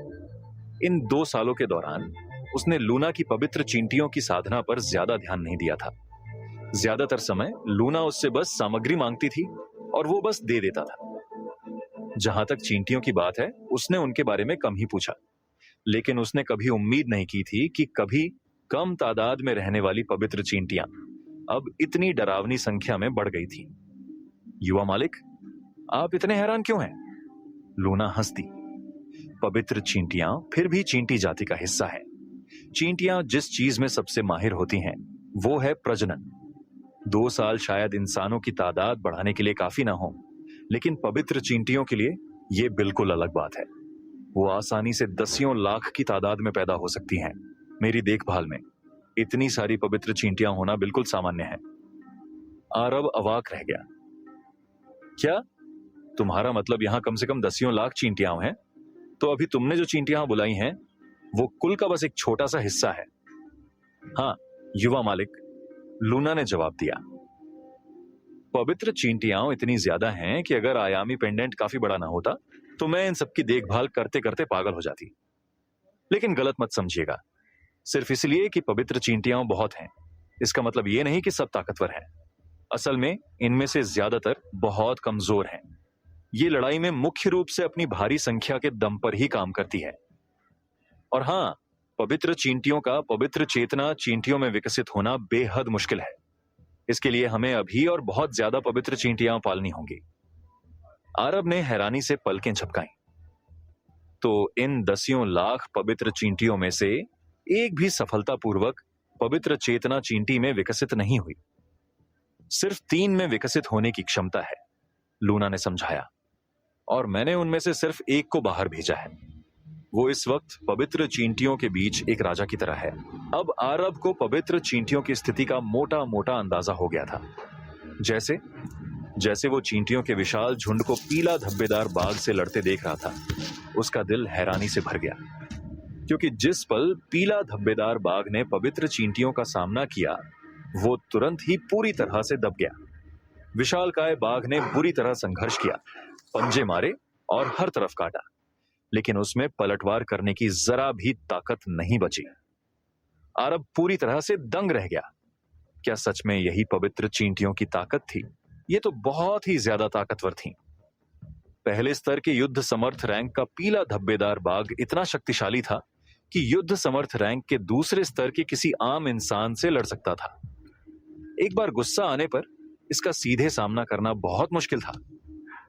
इन 2 सालों के दौरान उसने लूना की पवित्र चींटियों की साधना पर ज्यादा ध्यान नहीं दिया था। ज्यादातर समय लूना उससे बस सामग्री मांगती थी और वो बस दे देता था। जहां तक चींटियों की बात है, उसने उनके बारे में कम ही पूछा, लेकिन उसने कभी उम्मीद नहीं की थी कि कभी कम तादाद में रहने वाली पवित्र चींटियां अब इतनी डरावनी संख्या में बढ़ गई थी। युवा मालिक, आप इतने हैरान क्यों हैं? लूना हंसती। पवित्र चींटियां फिर भी चींटी जाति का हिस्सा है। चींटियां जिस चीज में सबसे माहिर होती हैं, वो है प्रजनन। 2 साल शायद इंसानों की तादाद बढ़ाने के लिए काफी ना हो, लेकिन पवित्र चींटियों के लिए यह बिल्कुल अलग बात है। वो आसानी से दसियों लाख की तादाद में पैदा हो सकती हैं। मेरी देखभाल में इतनी सारी पवित्र चींटियां होना बिल्कुल सामान्य है। आरब अवाक रह गया। क्या? तुम्हारा मतलब यहां कम से कम दसियों लाख चींटियां हैं? तो अभी तुमने जो चींटियां बुलाई हैं, वो कुल का बस एक छोटा सा हिस्सा है। हाँ युवा मालिक, लूना ने जवाब दिया। पवित्र चींटियां इतनी ज्यादा हैं कि अगर आयामी पेंडेंट काफी बड़ा ना होता तो मैं इन सबकी देखभाल करते करते पागल हो जाती। लेकिन गलत मत समझिएगा, सिर्फ इसलिए कि पवित्र चींटियां बहुत हैं, इसका मतलब ये नहीं कि सब ताकतवर हैं। असल में इनमें से ज्यादातर बहुत कमजोर हैं। ये लड़ाई में मुख्य रूप से अपनी भारी संख्या के दम पर ही काम करती है। और हाँ, पवित्र चींटियों का पवित्र चेतना चींटियों में विकसित होना बेहद मुश्किल है। इसके लिए हमें अभी और बहुत ज्यादा पवित्र चींटियां पालनी होंगी। आरब ने हैरानी से पलकें झपकाईं। तो इन दसियों लाख पवित्र चींटियों में से एक भी सफलतापूर्वक पवित्र चेतना चींटी में विकसित नहीं हुई। सिर्फ 3 में विकसित होने की क्षमता है, लूना ने समझाया। और मैंने उनमें से सिर्फ एक को बाहर भेजा है। वो इस वक्त पवित्र चींटियों के बीच एक राजा की तरह है। अब आरब को पवित्र चींटियों की स्थिति का मोटा मोटा अंदाजा हो गया था। जैसे जैसे वो चींटियों के विशाल झुंड को पीला धब्बेदार बाघ से लड़ते देख रहा था, उसका दिल हैरानी से भर गया। क्योंकि जिस पल पीला धब्बेदार बाघ ने पवित्र चींटियों का सामना किया, वो तुरंत ही पूरी तरह से दब गया। विशालकाय बाघ ने बुरी तरह संघर्ष किया, पंजे मारे और हर तरफ काटा, लेकिन उसमें पलटवार करने की जरा भी ताकत नहीं बची। आरब पूरी तरह से दंग रह गया। क्या सच में यही पवित्र चींटियों की ताकत थी? ये तो बहुत ही ज्यादा ताकतवर थीं। पहले स्तर के युद्ध समर्थ रैंक का पीला धब्बेदार बाघ इतना शक्तिशाली था कि युद्ध समर्थ रैंक के दूसरे स्तर के किसी आम इंसान से लड़ सकता था। एक बार गुस्सा आने पर इसका सीधे सामना करना बहुत मुश्किल था,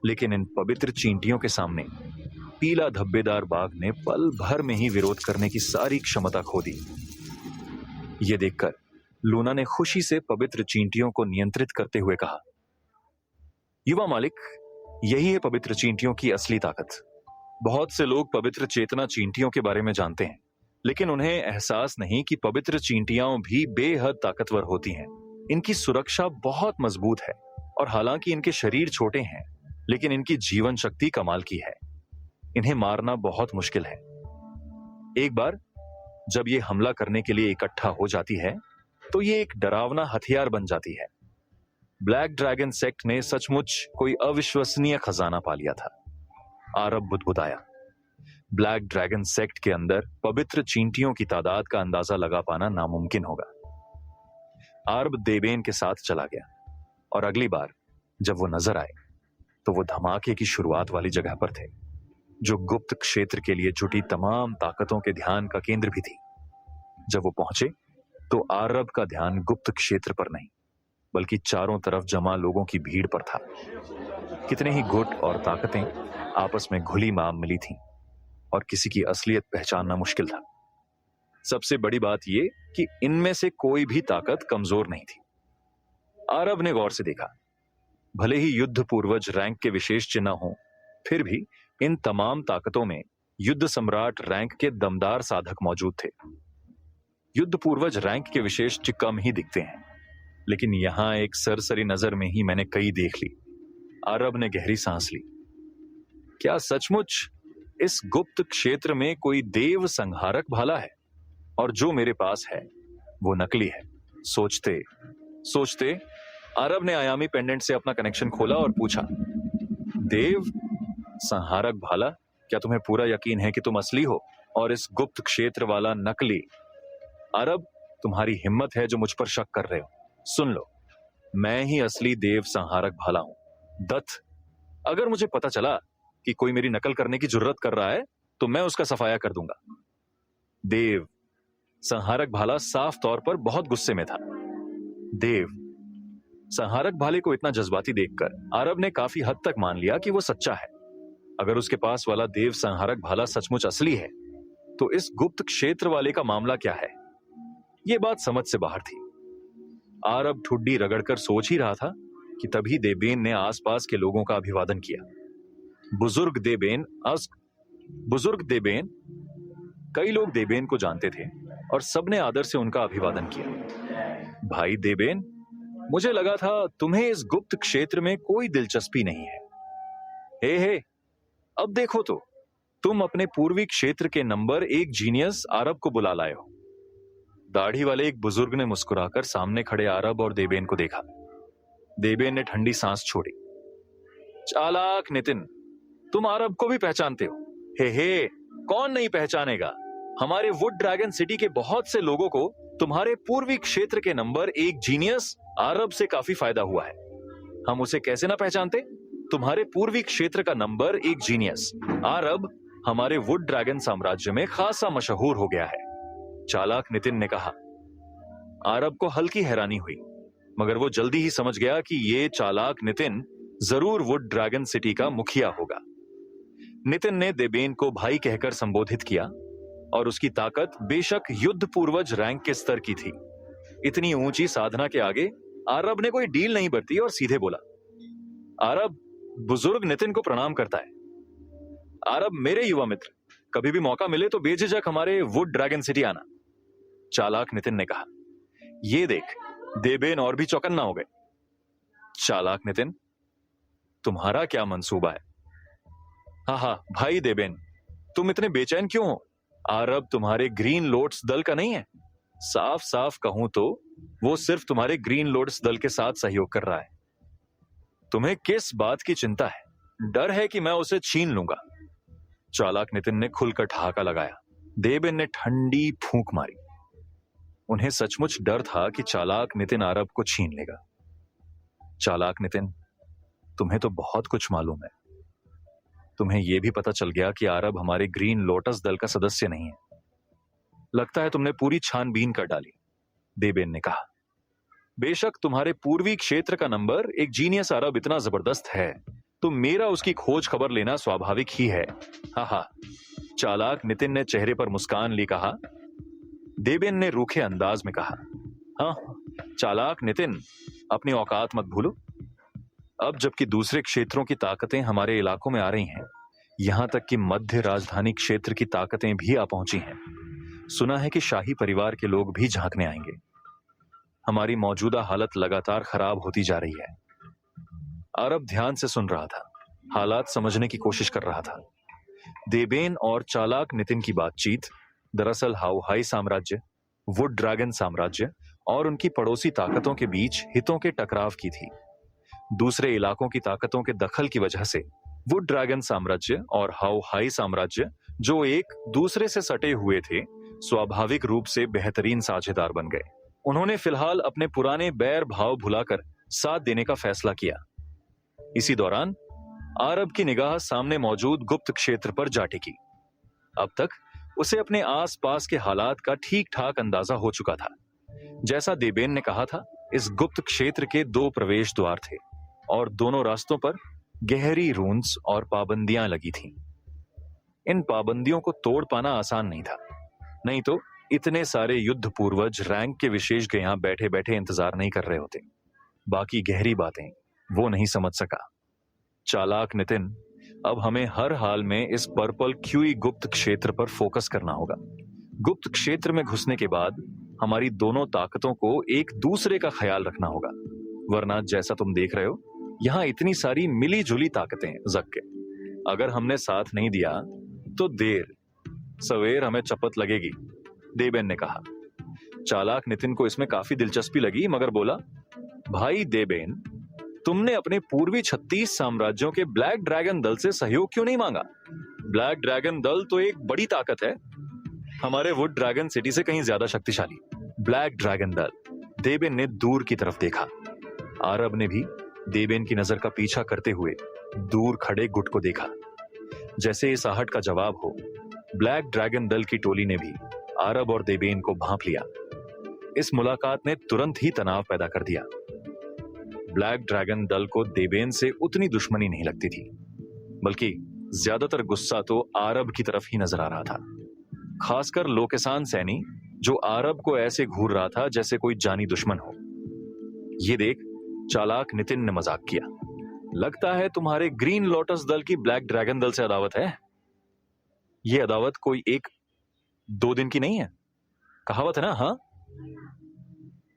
लेकिन इन पवित्र चींटियों के सामने पीला धब्बेदार बाघ ने पल भर में ही विरोध करने की सारी क्षमता खो दी। यह देखकर लूना ने खुशी से पवित्र चींटियों को नियंत्रित करते हुए कहा, युवा मालिक, यही है पवित्र चींटियों की असली ताकत। बहुत से लोग पवित्र चेतना चींटियों के बारे में जानते हैं, लेकिन उन्हें एहसास नहीं कि पवित्र चींटियां भी बेहद ताकतवर होती हैं। इनकी सुरक्षा बहुत मजबूत है और हालांकि इनके शरीर छोटे हैं, लेकिन इनकी जीवन शक्ति कमाल की है। इन्हें मारना बहुत मुश्किल है। एक बार जब ये हमला करने के लिए इकट्ठा हो जाती है, तो ये एक डरावना हथियार बन जाती है। ब्लैक ड्रैगन सेक्ट ने सचमुच कोई अविश्वसनीय खजाना पा लिया था। आरब बुदबुदाया। ब्लैक ड्रैगन सेक्ट के अंदर पवित्र चींटियों की तादाद का अंदाजा लगा पाना नामुमकिन होगा। आरब देबेन के साथ चला गया और अगली बार जब वो नजर आए तो वो धमाके की शुरुआत वाली जगह पर थे, जो गुप्त क्षेत्र के लिए जुटी तमाम ताकतों के ध्यान का केंद्र भी थी। जब वो पहुंचे तो आरब का ध्यान गुप्त क्षेत्र पर नहीं, बल्कि चारों तरफ जमा लोगों की भीड़ पर था। कितने ही गुट और ताकतें आपस में घुली माम मिली थीं और किसी की असलियत पहचानना मुश्किल था। सबसे बड़ी बात यह कि इनमें से कोई भी ताकत कमजोर नहीं थी। आरब ने गौर से देखा, भले ही युद्ध पूर्वज रैंक के विशेष चिन्ह हों, फिर भी इन तमाम ताकतों में युद्ध सम्राट रैंक के दमदार साधक मौजूद थे। युद्ध पूर्वज रैंक के विशेष कम ही दिखते हैं, लेकिन यहां एक सरसरी नजर में ही मैंने कई देख ली। आरब ने गहरी सांस ली। क्या सचमुच इस गुप्त क्षेत्र में कोई देव संहारक भाला है, और जो मेरे पास है वो नकली है? सोचते सोचते आरब ने आयामी पेंडेंट से अपना कनेक्शन खोला और पूछा, देव संहारक भाला, क्या तुम्हें पूरा यकीन है कि तुम असली हो और इस गुप्त क्षेत्र वाला नकली? आरब, तुम्हारी हिम्मत है जो मुझ पर शक कर रहे हो। सुन लो, मैं ही असली देव संहारक भाला हूं। दत्त, अगर मुझे पता चला कि कोई मेरी नकल करने की जुर्रत कर रहा है तो मैं उसका सफाया कर दूंगा। देव संहारक भाला साफ तौर पर बहुत गुस्से में था। देव संहारक भाले को इतना जज्बाती देखकर आरब ने काफी हद तक मान लिया कि वो सच्चा है। अगर उसके पास वाला देव संहारक भाला सचमुच असली है तो इस गुप्त क्षेत्र वाले का मामला क्या है? ये बात समझ से बाहर थी। आरब ठुड्डी रगड़कर सोच ही रहा था कि तभी देबेन ने आसपास के लोगों का अभिवादन किया। बुजुर्ग देबेन। कई लोग देबेन को जानते थे और सबने आदर से उनका अभिवादन किया। भाई देबेन, मुझे लगा था तुम्हें इस गुप्त क्षेत्र में कोई दिलचस्पी नहीं है। हे, अब देखो तो, तुम अपने पूर्वी क्षेत्र के नंबर 1 जीनियस आरब को बुला लाए हो। दाढ़ी वाले एक बुजुर्ग ने मुस्कुराकर सामने खड़े आरब और देबेन को देखा। देबेन ने ठंडी सांस छोड़ी। चालाक नितिन, तुम आरब को भी पहचानते हो? हे, कौन नहीं पहचानेगा? हमारे वुड ड्रैगन सिटी के बहुत से लोगों को तुम्हारे पूर्वी क्षेत्र के नंबर 1 जीनियस आरब से काफी फायदा हुआ है। हम उसे कैसे ना पहचानते? तुम्हारे पूर्वी क्षेत्र का नंबर 1 जीनियस आरब हमारे वुड ड्रैगन साम्राज्य में खासा मशहूर हो गया है, चालाक नितिन ने कहा। आरब को हल्की हैरानी हुई, मगर वो जल्दी ही समझ गया कि ये चालाक नितिन जरूर वुड ड्रैगन सिटी का मुखिया होगा। नितिन ने देबेन को भाई कहकर संबोधित किया और उसकी ताकत बेशक युद्ध पूर्वज रैंक के स्तर की थी। इतनी ऊंची साधना के आगे आरब ने कोई डील नहीं बरती और सीधे बोला, आरब बुजुर्ग नितिन को प्रणाम करता है। आरब मेरे युवा मित्र, कभी भी मौका मिले तो बेझिझक हमारे वुड ड्रैगन सिटी आना, चालाक नितिन ने कहा। ये देख, देबेन और भी चौकन्ना हो गए। चालाक नितिन, तुम्हारा क्या मंसूबा है? हाँ भाई देबेन, तुम इतने बेचैन क्यों हो? आरब तुम्हारे ग्रीन लोड्स दल का नहीं है? साफ साफ कहूं तो वो सिर्फ तुम्हारे ग्रीन लोड्स दल के साथ सहयोग कर रहा है। तुम्हें किस बात की चिंता है? डर है कि मैं उसे छीन लूंगा? चालाक नितिन ने खुलकर ठहाका लगाया। देबेन ने ठंडी फूंक मारी। उन्हें सचमुच डर था कि चालाक नितिन आरब को छीन लेगा। चालाक नितिन, तुम्हें तो बहुत कुछ मालूम है। तुम्हें यह भी पता चल गया कि आरब हमारे ग्रीन लोटस दल का सदस्य नहीं है। लगता है तुमने पूरी छानबीन कर डाली, देबेन ने कहा। बेशक तुम्हारे पूर्वी क्षेत्र का नंबर 1 जीनियस अरब इतना जबरदस्त है तो मेरा उसकी खोज खबर लेना स्वाभाविक ही है। हाँ, चालाक नितिन ने चेहरे पर मुस्कान ली कहा। देबेन ने रूखे अंदाज में कहा, हाँ चालाक नितिन, अपनी औकात मत भूलो। अब जबकि दूसरे क्षेत्रों की ताकतें हमारे इलाकों में आ रही हैं, यहां तक कि मध्य राजधानी क्षेत्र की ताकतें भी आ पहुंची हैं। सुना है कि शाही परिवार के लोग भी झांकने आएंगे। हमारी मौजूदा हालत लगातार खराब होती जा रही है। अरब ध्यान से सुन रहा था, हालात समझने की कोशिश कर रहा था। देबेन और चालाक नितिन की बातचीत दरअसल हाउहाई साम्राज्य, वुड ड्रैगन साम्राज्य और उनकी पड़ोसी ताकतों के बीच हितों के टकराव की थी। दूसरे इलाकों की ताकतों के दखल की वजह से वुड ड्रैगन साम्राज्य और हाउ हाई साम्राज्य, जो एक दूसरे से सटे हुए थे, स्वाभाविक रूप से बेहतरीन साझेदार बन गए। उन्होंने फिलहाल अपने पुराने बैर भाव भुलाकर साथ देने का फैसला किया। इसी दौरान आरब की निगाह सामने मौजूद गुप्त क्षेत्र पर जा टिकी। अब तक उसे अपने आसपास के हालात का ठीक ठाक अंदाजा हो चुका था। जैसा देबेन ने कहा था, इस गुप्त क्षेत्र के 2 प्रवेश द्वार थे और दोनों रास्तों पर गहरी रून्स और पाबंदियां लगी थीं। इन पाबंदियों को तोड़ पाना आसान नहीं था, नहीं तो इतने सारे युद्ध पूर्वज रैंक के विशेषज्ञ यहां बैठे बैठे इंतजार नहीं कर रहे होते। बाकी गहरी बातें वो नहीं समझ सका। चालाक नितिन, अब हमें हर हाल में इस पर्पल क्यूई गुप्त क्षेत्र पर फोकस करना होगा। गुप्त क्षेत्र में घुसने के बाद हमारी दोनों ताकतों को एक दूसरे का ख्याल रखना होगा, वरना जैसा तुम देख रहे हो, यहाँ इतनी सारी मिली जुली ताकतें हैं जक के। अगर हमने साथ नहीं दिया तो देर सवेर हमें चपत लगेगी, देबेन ने कहा। चालाक नितिन को इसमें काफी दिलचस्पी लगी, मगर बोला, भाई देबेन, तुमने अपने पूर्वी 36 साम्राज्यों के ब्लैक ड्रैगन दल से सहयोग क्यों नहीं मांगा? ब्लैक ड्रैगन दल तो एक बड़ी ताकत है, हमारे वुड ड्रैगन सिटी से कहीं ज्यादा शक्तिशाली। ब्लैक ड्रैगन दल। देबेन ने दूर की तरफ देखा। आरब ने भी देबेन की नजर का पीछा करते हुए दूर खड़े गुट को देखा। जैसे इस आहट का जवाब हो, ब्लैक ड्रैगन दल की टोली ने भी आरब और देबेन को भांप लिया। इस मुलाकात ने तुरंत ही तनाव पैदा कर दिया। ब्लैक ड्रैगन दल को देबेन से उतनी दुश्मनी नहीं लगती थी, बल्कि ज्यादातर गुस्सा तो आरब की तरफ ही नजर आ रहा था। खासकर लोकेसान सैनी, जो आरब को ऐसे घूर रहा था जैसे कोई जानी दुश्मन हो। ये देख चालाक नितिन ने मजाक किया, लगता है तुम्हारे ग्रीन लोटस दल की ब्लैक ड्रैगन दल से अदावत है। ये अदावत कोई 1-2 दिन की नहीं है, कहावत है ना। हाँ,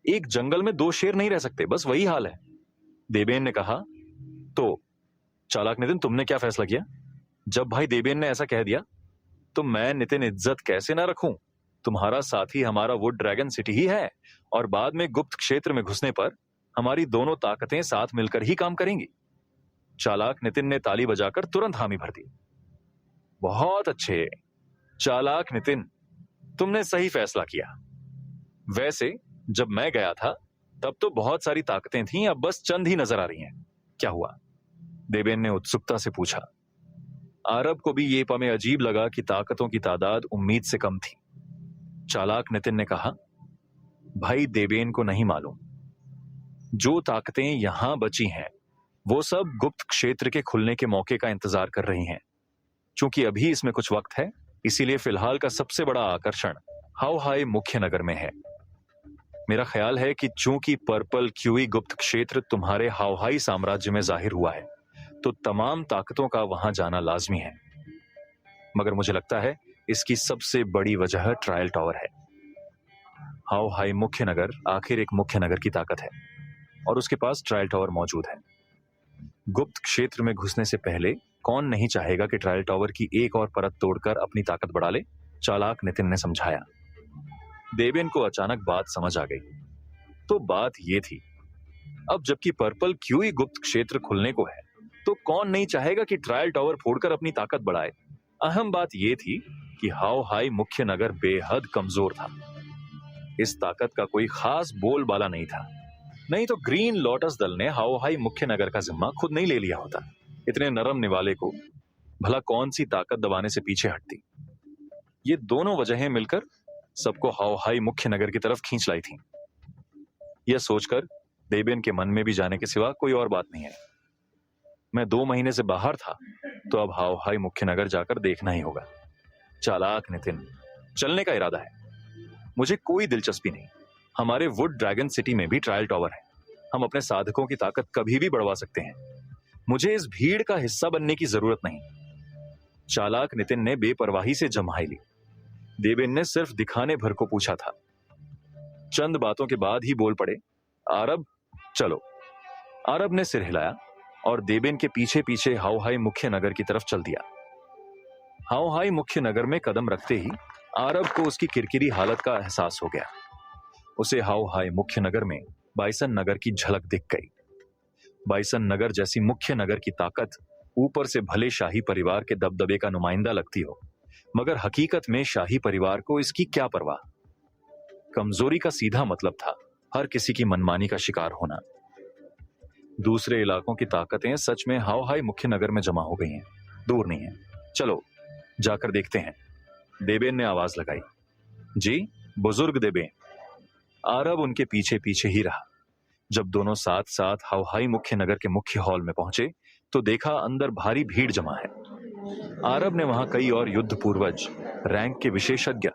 एक जंगल में 2 शेर नहीं रह सकते, बस वही हाल है, देबेन ने कहा। तो चालाक नितिन, तुमने क्या फैसला किया? जब भाई देबेन ने ऐसा कह दिया तो मैं नितिन इज्जत कैसे ना रखूं? तुम्हारा साथी हमारा वुड ड्रैगन सिटी ही है, और बाद में गुप्त क्षेत्र में घुसने पर हमारी दोनों ताकतें साथ मिलकर ही काम करेंगी। चालाक नितिन ने ताली बजाकर तुरंत हामी भर दी। बहुत अच्छे चालाक नितिन, तुमने सही फैसला किया। वैसे जब मैं गया था तब तो बहुत सारी ताकतें थीं, अब बस चंद ही नजर आ रही हैं। क्या हुआ? देबेन ने उत्सुकता से पूछा। आरब को भी ये पमे अजीब लगा कि ताकतों की तादाद उम्मीद से कम थी। चालाक नितिन ने कहा, भाई देबेन को नहीं मालूम, जो ताकतें यहां बची हैं वो सब गुप्त क्षेत्र के खुलने के मौके का इंतजार कर रही हैं। चूंकि अभी इसमें कुछ वक्त है, इसीलिए फिलहाल का सबसे बड़ा आकर्षण हाउ हाई मुख्य नगर में है। मेरा ख्याल है कि चूंकि पर्पल क्यूई गुप्त क्षेत्र तुम्हारे हाउ हाई साम्राज्य में जाहिर हुआ है, तो तमाम ताकतों का वहां जाना लाजमी है। मगर मुझे लगता है इसकी सबसे बड़ी वजह ट्रायल टावर है। हाउ हाई मुख्य नगर आखिर एक मुख्य नगर की ताकत है और उसके पास ट्रायल टावर मौजूद है। गुप्त क्षेत्र में घुसने से पहले कौन नहीं चाहेगा कि ट्रायल टावर की एक और परत तोड़कर अपनी ताकत बढ़ा ले? चालाक नितिन ने समझाया। देबेन को अचानक बात समझ आ गई। तो बात यह थी, अब जबकि पर्पल क्यूई गुप्त क्षेत्र खुलने को है, तो कौन नहीं चाहेगा कि ट्रायल टावर फोड़कर अपनी ताकत बढ़ाए? अहम बात यह थी कि हाउ हाई मुख्य नगर बेहद कमजोर था। इस ताकत का कोई खास बोलबाला नहीं था, नहीं तो ग्रीन लोटस दल ने हाउ हाई मुख्य नगर का जिम्मा खुद नहीं ले लिया होता। इतने नरम निवाले को भला कौन सी ताकत दबाने से पीछे हटती? ये दोनों वजहें मिलकर सबको हाउ हाई मुख्य नगर की तरफ खींच लाई थी। यह सोचकर देबेन के मन में भी जाने के सिवा कोई और बात नहीं है। मैं 2 महीने से बाहर था, तो अब हाउ हाई मुख्य नगर जाकर देखना ही होगा। चालाक नितिन, चलने का इरादा है। मुझे कोई दिलचस्पी नहीं। हमारे वुड ड्रैगन सिटी में भी ट्रायल टावर है, हम अपने साधकों की ताकत कभी भी बढ़वा सकते हैं। मुझे इस भीड़ का हिस्सा बनने की जरूरत नहीं। चालाक नितिन ने बेपरवाही से जम्हाई ली। देबेन ने सिर्फ दिखाने भर को पूछा था। चंद बातों के बाद ही बोल पड़े, आरब चलो। आरब ने सिर हिलाया और देबेन के पीछे पीछे हाउ हाई मुख्य नगर की तरफ चल दिया। हाउ हाई मुख्य नगर में कदम रखते ही आरब को उसकी किरकिरी हालत का एहसास हो गया। उसे हाउ हाई मुख्य नगर में बाइसन नगर की झलक दिख गई। बाइसन नगर जैसी मुख्य नगर की ताकत ऊपर से भले शाही परिवार के दबदबे का नुमाइंदा लगती हो, मगर हकीकत में शाही परिवार को इसकी क्या परवाह। कमजोरी का सीधा मतलब था हर किसी की मनमानी का शिकार होना। दूसरे इलाकों की ताकतें सच में हाउ हाई मुख्य नगर में जमा हो गई हैं, दूर नहीं है। चलो जाकर देखते हैं, देबेन ने आवाज लगाई। जी बुजुर्ग देबेन। आरब उनके पीछे पीछे ही रहा। जब दोनों साथ साथ हाउ हाई मुख्य नगर के मुख्य हॉल में पहुंचे तो देखा अंदर भारी भीड़ जमा है। आरब ने वहां कई और युद्ध पूर्वज रैंक के विशेषज्ञ,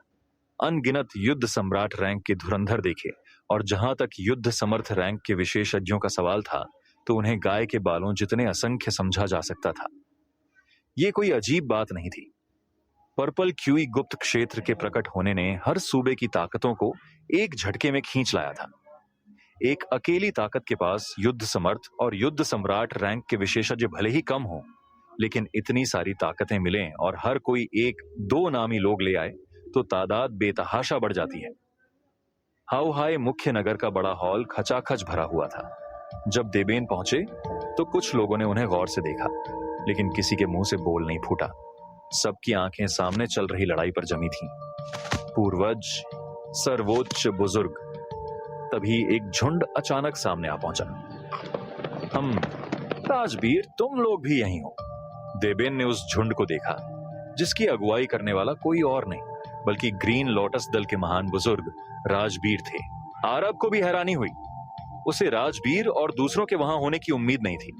अनगिनत युद्ध सम्राट रैंक के धुरंधर देखे, और जहां तक युद्ध समर्थ रैंक के विशेषज्ञों का सवाल था तो उन्हें गाय के बालों जितने असंख्य समझा जा सकता था। ये कोई अजीब बात नहीं थी। पर्पल क्यूई गुप्त क्षेत्र के प्रकट होने ने हर सूबे की ताकतों को एक झटके में खींच लाया था। एक अकेली ताकत के पास युद्ध समर्थ और युद्ध सम्राट रैंक के विशेषज्ञ भले ही कम हो, लेकिन इतनी सारी ताकतें मिलें और हर कोई एक दो नामी लोग ले आए तो तादाद बेतहाशा बढ़ जाती है। हाउ हाई मुख्य नगर का बड़ा हॉल खचाखच भरा हुआ था। जब देबेन पहुंचे तो कुछ लोगों ने उन्हें गौर से देखा, लेकिन किसी के मुंह से बोल नहीं फूटा। सबकी आंखें सामने चल रही लड़ाई पर जमी थीं। पूर्वज, सर्वोच्च बुजुर्ग। तभी एक झुंड अचानक सामने आ पहुंचा। हम राजवीर, तुम लोग भी यहीं हो। देबेन ने उस झुंड को देखा, जिसकी अगुवाई करने वाला कोई और नहीं बल्कि ग्रीन लोटस दल के महान बुजुर्ग राजवीर थे। आरब को भी हैरानी हुई। उसे राजवीर और दूसरों के वहां होने की उम्मीद नहीं थी।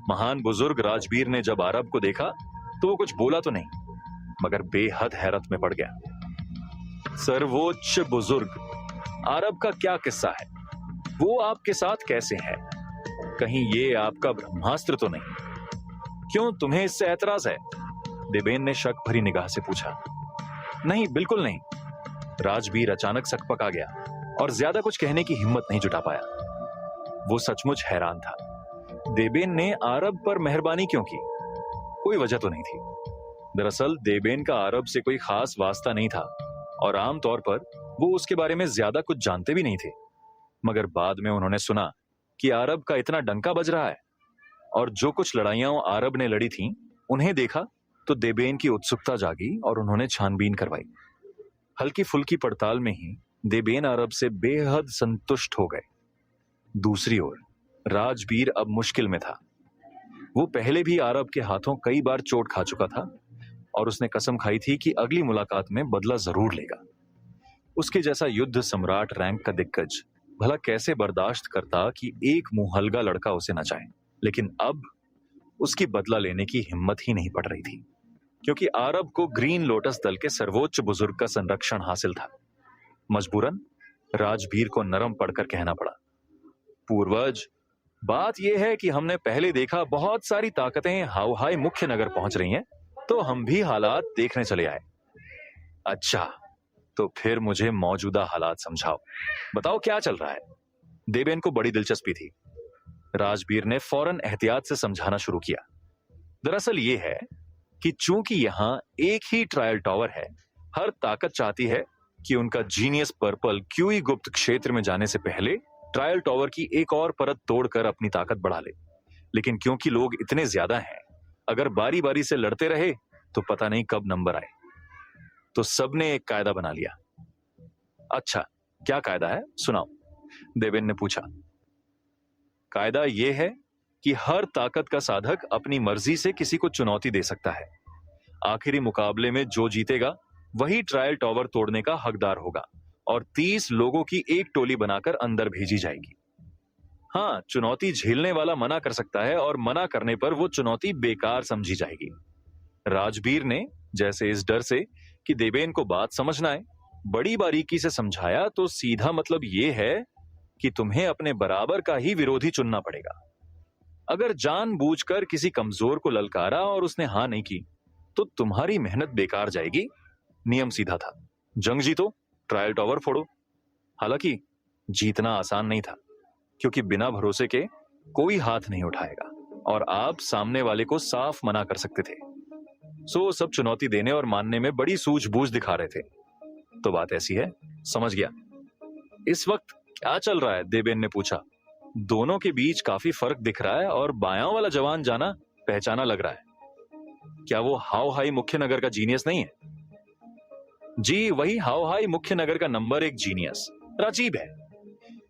महान बुजुर्ग राजवीर ने जब आरब को देखा तो वो कुछ बोला तो नहीं, मगर बेहद हैरत में पड़ गया। सर्वोच्च बुजुर्ग, आरब का क्या किस्सा है? वो आपके साथ कैसे है? कहीं ये आपका ब्रह्मास्त्र तो नहीं? क्यों, तुम्हें इससे ऐतराज है? देबेन ने शक भरी निगाह से पूछा। नहीं, बिल्कुल नहीं। राजवीर अचानक सकपका गया और ज्यादा कुछ कहने की हिम्मत नहीं जुटा पाया। वो सचमुच हैरान था। देबेन ने आरब पर मेहरबानी क्यों की? कोई वजह तो नहीं थी। दरअसल देबेन का आरब से कोई खास वास्ता नहीं था और आमतौर पर वो उसके बारे में ज्यादा कुछ जानते भी नहीं थे। मगर बाद में उन्होंने सुना कि आरब का इतना डंका बज रहा है, और जो कुछ लड़ाइयां आरब ने लड़ी थीं, उन्हें देखा तो देबेन की उत्सुकता जागी और उन्होंने छानबीन करवाई। हल्की फुल्की पड़ताल में ही देबेन आरब से बेहद संतुष्ट हो गए। दूसरी ओर राजवीर अब मुश्किल में था। वो पहले भी आरब के हाथों कई बार चोट खा चुका था और उसने कसम खाई थी कि अगली मुलाकात में बदला जरूर लेगा। उसके जैसा युद्ध सम्राट रैंक का दिग्गज भला कैसे बर्दाश्त करता कि एक मुंहलगा लड़का उसे न चाहे। लेकिन अब उसकी बदला लेने की हिम्मत ही नहीं पड़ रही थी, क्योंकि आरब को ग्रीन लोटस दल के सर्वोच्च बुजुर्ग का संरक्षण हासिल था। मजबूरन राजवीर को नरम पड़कर कहना पड़ा, पूर्वज, बात यह है कि हमने पहले देखा बहुत सारी ताकतें हाउ हाई मुख्य नगर पहुंच रही हैं, तो हम भी हालात देखने चले आए। अच्छा, तो फिर मुझे मौजूदा हालात समझाओ, बताओ क्या चल रहा है। देबेन को बड़ी दिलचस्पी थी। राजवीर ने फौरन एहतियात से समझाना शुरू किया। दरअसल ये है कि चूंकि यहां एक ही ट्रायल टावर है, हर ताकत चाहती है कि उनका जीनियस पर्पल क्यूई गुप्त क्षेत्र में जाने से पहले ट्रायल टावर की एक और परत तोड़कर अपनी ताकत बढ़ा ले। लेकिन क्योंकि लोग इतने ज्यादा हैं, अगर बारी बारी से लड़ते रहे तो पता नहीं कब नंबर आए। तो सबने एक कायदा बना लिया। अच्छा, क्या कायदा है, सुनाओ, देवेन ने पूछा। कायदा यह है कि हर ताकत का साधक अपनी मर्जी से किसी को चुनौती दे सकता है। आखिरी मुकाबले में जो जीतेगा वही ट्रायल टावर तोड़ने का हकदार होगा और 30 लोगों की एक टोली बनाकर अंदर भेजी जाएगी। हाँ, चुनौती झेलने वाला मना कर सकता है और मना करने पर वो चुनौती बेकार समझी जाएगी। राजवीर ने जैसे इस डर से कि देवेन को बात समझ ना आए, बड़ी बारीकी से समझाया, तो सीधा मतलब ये है कि तुम्हें अपने बराबर का ही विरोधी चुनना पड़ेगा। अगर जानबूझकर किसी कमजोर को ललकारा और उसने हां नहीं की तो तुम्हारी मेहनत बेकार जाएगी। नियम सीधा था, जंग जीतो, ट्रायल टावर फोड़ो। हालांकि जीतना आसान नहीं था, क्योंकि बिना भरोसे के कोई हाथ नहीं उठाएगा और आप सामने वाले को साफ मना कर सकते थे। सो सब चुनौती देने और मानने में बड़ी सूझबूझ दिखा रहे थे। तो बात ऐसी है, समझ गया। इस वक्त क्या चल रहा है? देबेन ने पूछा। दोनों के बीच काफी फर्क दिख रहा है और बायां वाला जवान जाना पहचाना लग रहा है। क्या वो हाओ हाई मुख्य नगर का जीनियस नहीं है? जी वही हाओ हाई मुख्य नगर का नंबर 1 जीनियस। राजीव है।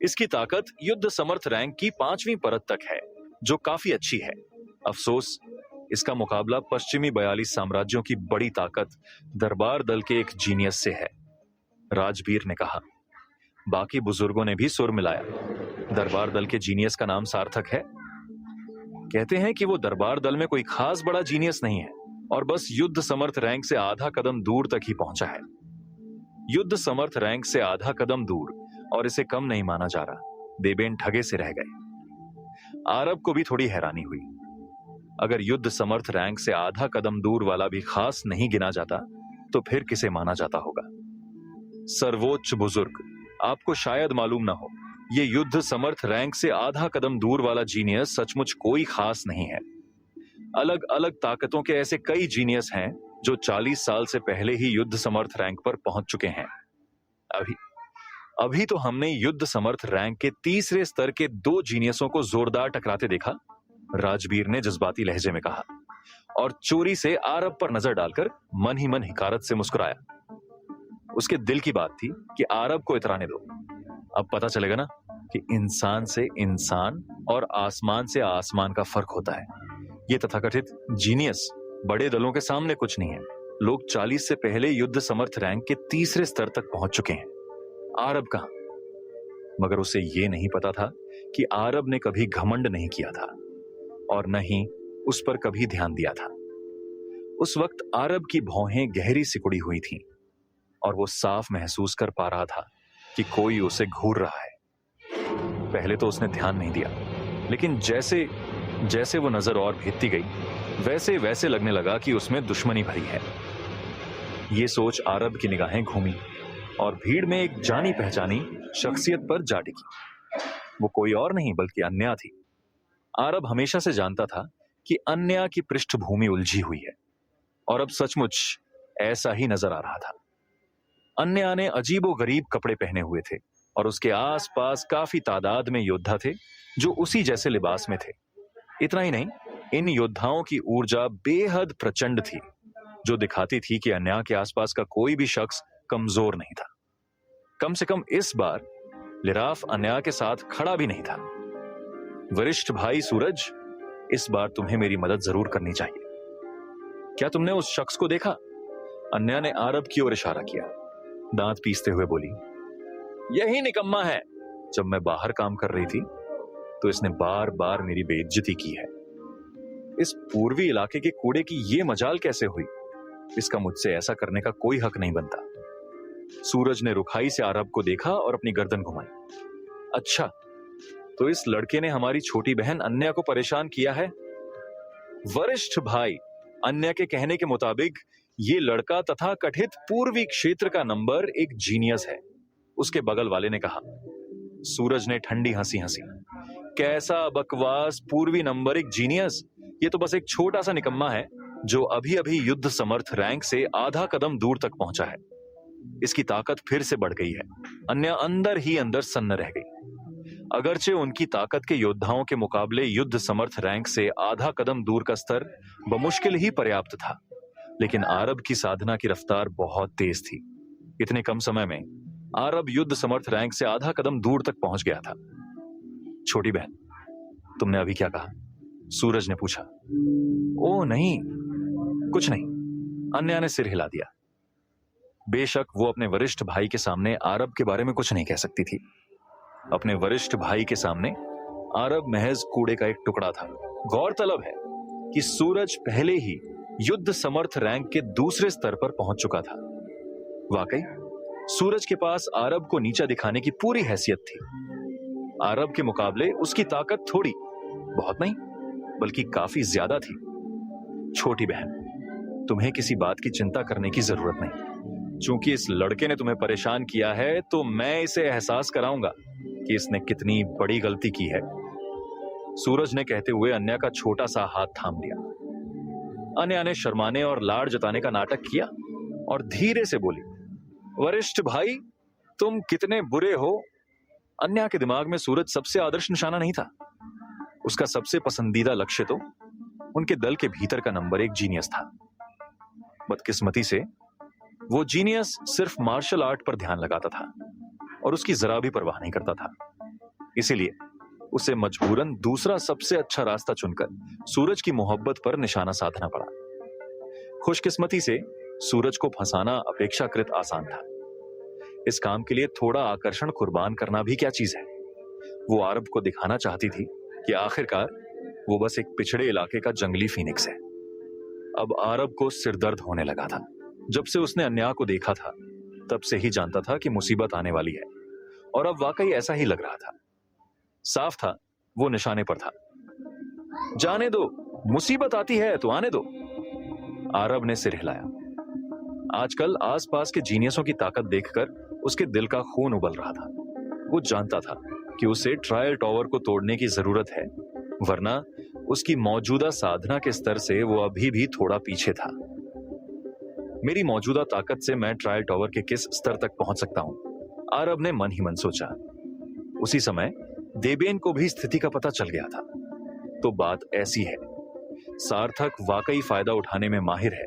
इसकी ताकत युद्ध समर्थ रैंक की 5वीं परत तक है, जो काफी अच्छी है। अफसोस, इसका मुकाबला पश्चिमी 42 साम्राज्यों की बड़ी ताकत दरबार दल के एक जीनियस से है, राजवीर ने कहा। बाकी बुजुर्गों ने भी सुर मिलाया। दरबार दल के जीनियस का नाम सार्थक है। कहते हैं कि वो दरबार दल में कोई खास बड़ा जीनियस नहीं है और बस युद्ध समर्थ रैंक से आधा कदम दूर तक ही पहुंचा है। युद्ध समर्थ रैंक से आधा कदम दूर और इसे कम नहीं माना जा रहा। देबेन ठगे से रह गए। आरब को भी थोड़ी हैरानी हुई। अगर युद्ध समर्थ रैंक से आधा कदम दूर वाला भी खास नहीं गिना जाता तो फिर किसे माना जाता होगा? सर्वोच्च बुजुर्ग, आपको शायद मालूम ना हो, ये युद्ध समर्थ रैंक से आधा कदम दूर वाला जीनियस सचमुच कोई खास नहीं है। अलग अलग ताकतों के ऐसे कई जीनियस हैं जो 40 साल से पहले ही युद्ध समर्थ रैंक पर पहुंच चुके हैं। अभी तो हमने युद्ध समर्थ रैंक के तीसरे स्तर के 2 जीनियसों को जोरदार टकराते देखा, राजवीर ने जज्बाती लहजे में कहा और चोरी से आरब पर नजर डालकर मन ही मन हिकारत से मुस्कुराया। उसके दिल की बात थी कि आरब को इतराने दो। अब पता चलेगा ना कि इंसान से इंसान और आसमान से आसमान का फर्क होता है। ये तथाकथित जीनियस बड़े दलों के सामने कुछ नहीं है। लोग 40 से पहले युद्ध समर्थ रैंक के तीसरे स्तर तक पहुंच चुके हैं। आरब कहां? मगर उसे यह नहीं पता था कि आरब ने कभी घमंड नहीं किया था और न ही उस पर कभी ध्यान दिया था। उस वक्त आरब की भौहें गहरी सिकुड़ी हुई थीं और वो साफ महसूस कर पा रहा था कि कोई उसे घूर रहा है। पहले तो उसने ध्यान नहीं दिया, लेकिन जैसे जैसे वो नजर और भेदती गई, वैसे वैसे लगने लगा कि उसमें दुश्मनी भरी है। ये सोच आरब की निगाहें घूमी और भीड़ में एक जानी पहचानी शख्सियत पर जा टिकी। वो कोई और नहीं बल्कि अन्या थी। आरब हमेशा से जानता था कि अन्या की पृष्ठभूमि उलझी हुई है और अब सचमुच ऐसा ही नजर आ रहा था। अन्या ने अजीबोगरीब कपड़े पहने हुए थे और उसके आसपास काफी तादाद में योद्धा थे जो उसी जैसे लिबास में थे। इतना ही नहीं, इन योद्धाओं की ऊर्जा बेहद प्रचंड थी, जो दिखाती थी कि अन्या के आसपास का कोई भी शख्स कमजोर नहीं था। कम से कम इस बार लिराफ अन्या के साथ खड़ा भी नहीं था। वरिष्ठ भाई सूरज, इस बार तुम्हें मेरी मदद जरूर करनी चाहिए। क्या तुमने उस शख्स को देखा? अन्या ने आरब की ओर इशारा किया। दांत पीसते हुए बोली, यही निकम्मा है। जब मैं बाहर काम कर रही थी तो इसने बार बार मेरी बेइज्जती की है। इस पूर्वी इलाके के कूड़े की ये मजाल कैसे हुई? इसका मुझसे ऐसा करने का कोई हक नहीं बनता। सूरज ने रुखाई से आरब को देखा और अपनी गर्दन घुमाई। अच्छा, तो इस लड़के ने हमारी छोटी बहन अन्या को परेशान किया है? वरिष्ठ भाई, अन्या के कहने के मुताबिक ये लड़का तथा कथित पूर्वी क्षेत्र का नंबर 1 जीनियस है, उसके बगल वाले ने कहा। सूरज ने ठंडी हंसी हंसी। कैसा बकवास पूर्वी नंबर 1 जीनियस? ये तो बस एक छोटा सा निकम्मा है जो अभी अभी युद्ध समर्थ रैंक से आधा कदम दूर तक पहुंचा है। इसकी ताकत फिर से बढ़ गई है। अन्या अंदर ही अंदर सन्न रह गई। अगरचे उनकी ताकत के योद्धाओं के मुकाबले युद्ध समर्थ रैंक से आधा कदम दूर का स्तर बमुश्किल ही पर्याप्त था, लेकिन आरब की साधना की रफ्तार बहुत तेज थी। इतने कम समय में आरब युद्ध समर्थ रैंक से आधा कदम दूर तक पहुंच गया था। छोटी बहन, तुमने अभी क्या कहा? सूरज ने पूछा। ओ नहीं, कुछ नहीं, अन्या ने सिर हिला दिया। बेशक वो अपने वरिष्ठ भाई के सामने आरब के बारे में कुछ नहीं कह सकती थी। अपने वरिष्ठ भाई के सामने आरब महज कूड़े का एक टुकड़ा था। गौरतलब है कि सूरज पहले ही युद्ध समर्थ रैंक के दूसरे स्तर पर पहुंच चुका था। वाकई सूरज के पास आरब को नीचा दिखाने की पूरी हैसियत थी। आरब के मुकाबले उसकी ताकत थोड़ी, बहुत नहीं, बल्कि काफी ज्यादा थी। छोटी बहन, तुम्हें किसी बात की चिंता करने की जरूरत नहीं। चूंकि इस लड़के ने तुम्हें परेशान किया है तो मैं इसे एहसास कराऊंगा कि इसने कितनी बड़ी गलती की है। सूरज ने कहते हुए अन्या का छोटा सा हाथ थाम लिया। अन्या ने शर्माने और लाड़ जताने का नाटक किया और धीरे से बोली, वरिष्ठ भाई, तुम कितने बुरे हो अन्या के दिमाग में सूरज सबसे आदर्श निशाना नहीं था। उसका सबसे पसंदीदा लक्ष्य तो उनके दल के भीतर का नंबर 1 जीनियस था। बदकिस्मती से वो जीनियस सिर्फ मार्शल आर्ट पर ध्यान लगाता था और उसकी जरा भी परवाह नहीं करता था। इसीलिए उसे मजबूरन दूसरा सबसे अच्छा रास्ता चुनकर सूरज की मोहब्बत पर निशाना साधना पड़ा। खुशकिस्मती से सूरज को फंसाना अपेक्षाकृत आसान था। इस काम के लिए थोड़ा आकर्षण कुर्बान करना भी क्या चीज है। वो आरब को दिखाना चाहती थी कि आखिरकार वो बस एक पिछड़े इलाके का जंगली फीनिक्स है। अब आरब को सिरदर्द होने लगा था। जब से उसने अन्या को देखा था तब से ही जानता था कि मुसीबत आने वाली है, और अब वाकई ऐसा ही लग रहा था। साफ था वो निशाने पर था। जाने दो, मुसीबत आती है तो आने दो। आरब ने सिर हिलाया। आजकल आसपास के जीनियसों की ताकत देखकर उसके दिल का खून उबल रहा था। वो जानता था कि उसे ट्रायल टावर को तोड़ने की जरूरत है, वरना उसकी मौजूदा साधना के स्तर से वो अभी भी थोड़ा पीछे था। मेरी मौजूदा ताकत से मैं ट्रायल टावर के किस स्तर तक पहुंच सकता हूं, आरब ने मन ही मन सोचा। उसी समय देबेन को भी स्थिति का पता चल गया था। तो बात ऐसी है, सार्थक वाकई फायदा उठाने में माहिर है।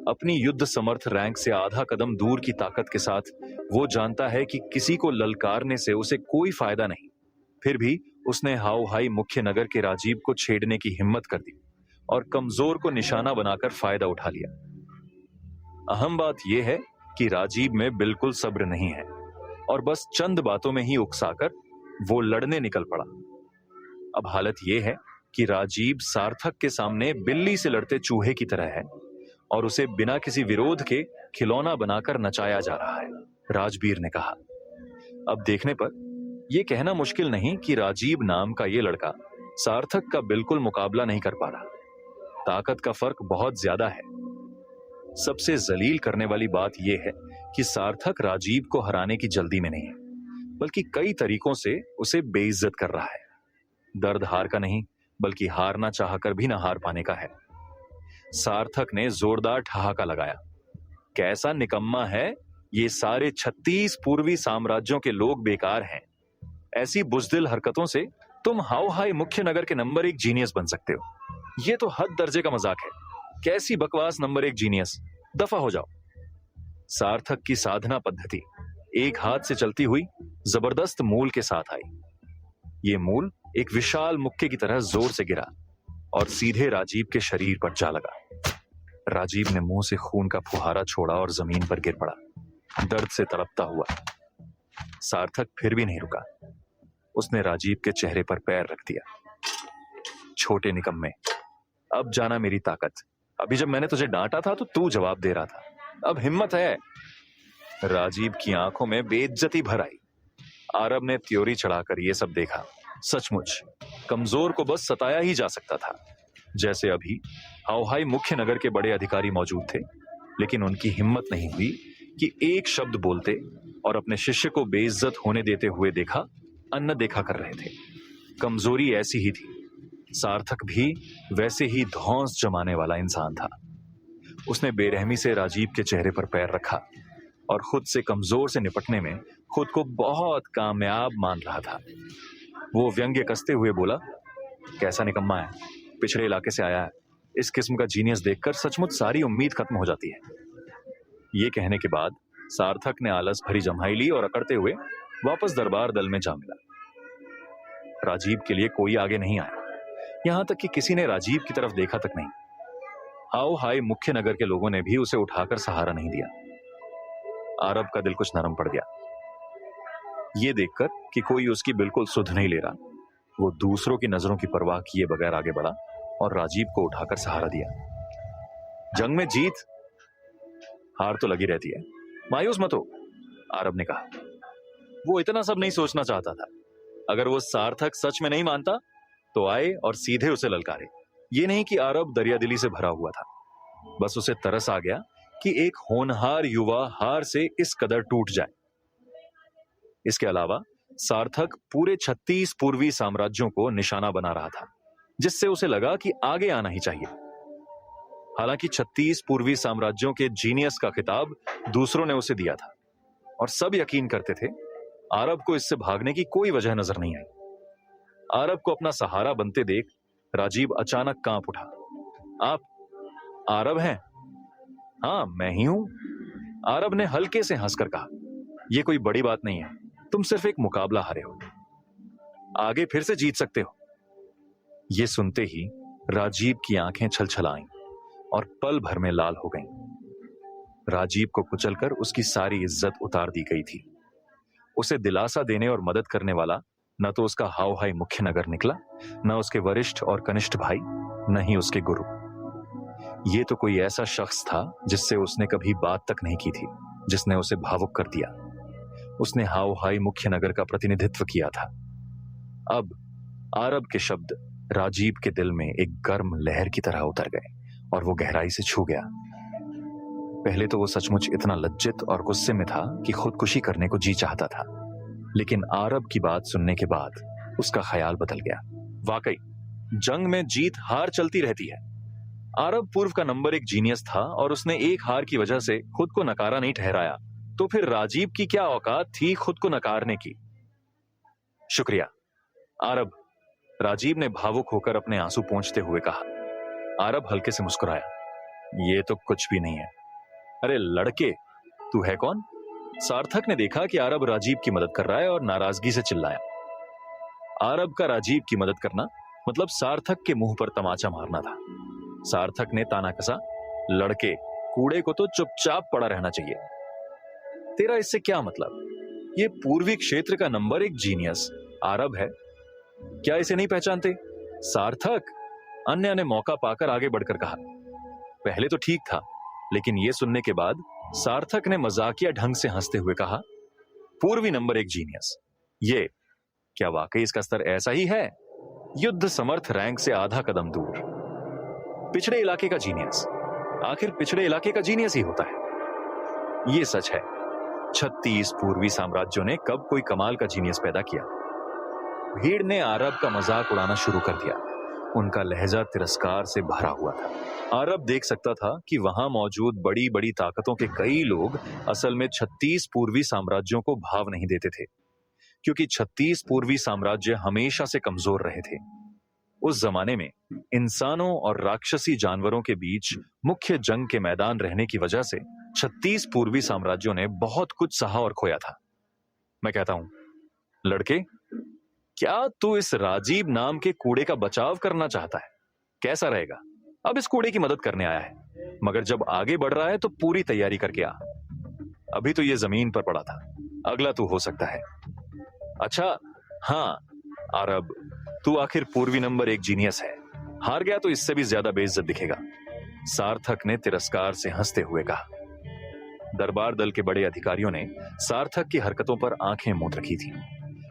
अपनी युद्ध समर्थ रैंक से आधा कदम दूर की ताकत के साथ वो जानता है कि किसी को ललकारने से उसे कोई फायदा नहीं। फिर भी उसने हाउ हाई मुख्य नगर के राजीव को छेड़ने की हिम्मत कर दी और कमजोर को निशाना बनाकर फायदा उठा लिया। अहम बात यह है कि राजीव में बिल्कुल सब्र नहीं है और बस चंद बातों में ही उकसाकर वो लड़ने निकल पड़ा। अब हालत यह है कि राजीव सार्थक के सामने बिल्ली से लड़ते चूहे की तरह है और उसे बिना किसी विरोध के खिलौना बनाकर नचाया जा रहा है, राजबीर ने कहा। अब देखने पर यह कहना मुश्किल नहीं कि राजीव नाम का यह लड़का सार्थक का बिल्कुल मुकाबला नहीं कर पा रहा। ताकत का फर्क बहुत ज्यादा है। सबसे जलील करने वाली बात यह है कि सार्थक राजीव को हराने की जल्दी में नहीं है, बल्कि कई तरीकों से उसे बेइज्जत कर रहा है। दर्द हार का नहीं, बल्कि हारना चाहकर भी ना हार पाने का है। सार्थक ने जोरदार ठहाका लगाया। कैसा निकम्मा है, ये सारे 36 पूर्वी साम्राज्यों के लोग बेकार हैं। ऐसी बुजदिल हरकतों से तुम हाउ हाई मुख्य नगर के नंबर 1 जीनियस बन सकते हो। ये तो हद दर्जे का मजाक है। कैसी बकवास नंबर 1 जीनियस, दफा हो जाओ। सार्थक की साधना पद्धति एक हाथ से चलती हुई जबरदस्त मूल के साथ आई। ये मूल एक विशाल मुक्के की तरह जोर से गिरा और सीधे राजीव के शरीर पर जा लगा। राजीव ने मुंह से खून का फुहारा छोड़ा और जमीन पर गिर पड़ा, दर्द से तड़पता हुआ। सार्थक फिर भी नहीं रुका। उसने राजीव के चेहरे पर पैर रख दिया। छोटे निकम्मे, अब जाना मेरी ताकत। अभी जब मैंने तुझे डांटा था तो तू जवाब दे रहा था, अब हिम्मत है। राजीव की आंखों में बेइज्जती भर आई। आरब ने त्योरी चढ़ाकर यह सब देखा। सचमुच कमजोर को बस सताया ही जा सकता था। जैसे अभी हाउहाई मुख्य नगर के बड़े अधिकारी मौजूद थे, लेकिन उनकी हिम्मत नहीं हुई कि एक शब्द बोलते और अपने शिष्य को बेइज्जत होने देते हुए देखा अनदेखा कर रहे थे। कमजोरी ऐसी ही थी। सार्थक भी वैसे ही धौंस जमाने वाला इंसान था। उसने बेरहमी से राजीव के चेहरे पर पैर रखा और खुद से कमजोर से निपटने में खुद को बहुत कामयाब मान रहा था। वो व्यंग्य कसते हुए बोला, कैसा निकम्मा है, पिछड़े इलाके से आया है। इस किस्म का जीनियस देखकर सचमुच सारी उम्मीद खत्म हो जाती है। ये कहने के बाद सार्थक ने आलस भरी जम्हाई ली और अकड़ते हुए वापस दरबार दल में जा मिला। राजीव के लिए कोई आगे नहीं आया, यहां तक कि किसी ने राजीव की तरफ देखा तक नहीं। हाउ हाई मुख्य नगर के लोगों ने भी उसे उठाकर सहारा नहीं दिया। आरब का दिल कुछ नरम पड़ गया। ये देखकर कि कोई उसकी बिल्कुल सुध नहीं ले रहा, वो दूसरों की नजरों की परवाह किए बगैर आगे बढ़ा और राजीव को उठाकर सहारा दिया। जंग में जीत हार तो लगी रहती है, मायूस मत हो, आरब ने कहा। वो इतना सब नहीं सोचना चाहता था। अगर वो सार्थक सच में नहीं मानता तो आए और सीधे उसे ललकारे। ये नहीं कि आरब दरियादिली से भरा हुआ था, बस उसे तरस आ गया कि एक होनहार युवा हार से इस कदर टूट जाए। इसके अलावा सार्थक पूरे 36 पूर्वी साम्राज्यों को निशाना बना रहा था, जिससे उसे लगा कि आगे आना ही चाहिए। हालांकि 36 पूर्वी साम्राज्यों के जीनियस का खिताब दूसरों ने उसे दिया था और सब यकीन करते थे आरब को इससे भागने की कोई वजह नजर नहीं आई। आरब को अपना सहारा बनते देख राजीव अचानक कांप उठा। आप आरब हैं? हाँ, मैं ही हूं। आरब ने हल्के से हंसकर कहा, यह कोई बड़ी बात नहीं है, तुम सिर्फ एक मुकाबला हारे हो, आगे फिर से जीत सकते हो। यह सुनते ही राजीव की आंखें छलछलाईं और पल भर में लाल हो गईं। राजीव को कुचलकर उसकी सारी इज्जत उतार दी गई थी। उसे दिलासा देने और मदद करने वाला न तो उसका हाव हाई मुख्य नगर निकला, न उसके वरिष्ठ और कनिष्ठ भाई, न ही उसके गुरु। ये तो कोई ऐसा शख्स था जिससे उसने कभी बात तक नहीं की थी, जिसने उसे भावुक कर दिया। उसने हाव हाई मुख्य नगर का प्रतिनिधित्व किया था। अब आरब के शब्द राजीव के दिल में एक गर्म लहर की तरह उतर गए और वो गहराई से छू गया। पहले तो वो सचमुच इतना लज्जित और गुस्से में था कि खुदकुशी करने को जी चाहता था, लेकिन आरब की बात सुनने के बाद उसका ख्याल बदल गया। वाकई जंग में जीत हार चलती रहती है। आरब पूर्व का नंबर एक जीनियस था और उसने एक हार की वजह से खुद को नकारा नहीं ठहराया, तो फिर राजीव की क्या औकात थी खुद को नकारने की। शुक्रिया आरब, राजीव ने भावुक होकर अपने आंसू पोंछते हुए कहा। आरब हल्के से मुस्कुराया, ये तो कुछ भी नहीं है। अरे लड़के, तू है कौन? सार्थक ने देखा कि आरब राजीव की मदद कर रहा है और नाराजगी से चिल्लाया। आरब का राजीव की मदद करना मतलब सार्थक के मुंह पर तमाचा मारना था। सार्थक ने ताना कसा, लड़के, कूड़े को तो चुपचाप पड़ा रहना चाहिए। तेरा इससे क्या मतलब? ये पूर्वी क्षेत्र का नंबर एक जीनियस आरब है, क्या इसे नहीं पहचानते? सार्थक, अन्य ने मौका पाकर आगे बढ़कर कहा। पहले तो ठीक था, लेकिन यह सुनने के बाद सार्थक ने मजाकिया ढंग से हंसते हुए कहा, पूर्वी नंबर एक जीनियस, ये क्या वाकई इसका स्तर ऐसा ही है? युद्ध समर्थ रैंक से आधा कदम दूर। पिछड़े इलाके का जीनियस, आखिर पिछड़े इलाके का जीनियस ही होता है। यह सच है, 36 पूर्वी साम्राज्यों ने कब कोई कमाल का जीनियस पैदा किया। भीड़ ने आरब का मजाक उड़ाना शुरू कर दिया। उनका लहजा तिरस्कार से भरा हुआ था। आरब देख सकता था कि वहां मौजूद बड़ी बड़ी ताकतों के कई लोग असल में 36 पूर्वी साम्राज्यों को भाव नहीं देते थे, क्योंकि 36 पूर्वी साम्राज्य हमेशा से कमजोर रहे थे। उस जमाने में इंसानों और राक्षसी जानवरों के बीच मुख्य जंग के मैदान रहने की वजह से 36 पूर्वी साम्राज्यों ने बहुत कुछ सहा और खोया था। मैं कहता हूं, लड़के, क्या तू इस राजीव नाम के कूड़े का बचाव करना चाहता है? कैसा रहेगा? अब इस कूड़े की मदद करने आया है, मगर जब आगे बढ़ रहा है तो पूरी तैयारी करके आ। अभी तो ये जमीन पर पड़ा था, अगला तू हो सकता है। अच्छा हाँ आरब, तू आखिर पूर्वी नंबर एक जीनियस है, हार गया तो इससे भी ज्यादा बेइज्जत दिखेगा। सार्थक ने तिरस्कार से हंसते हुए कहा। दरबार दल के बड़े अधिकारियों ने सार्थक की हरकतों पर आंखें मूंद रखी थी।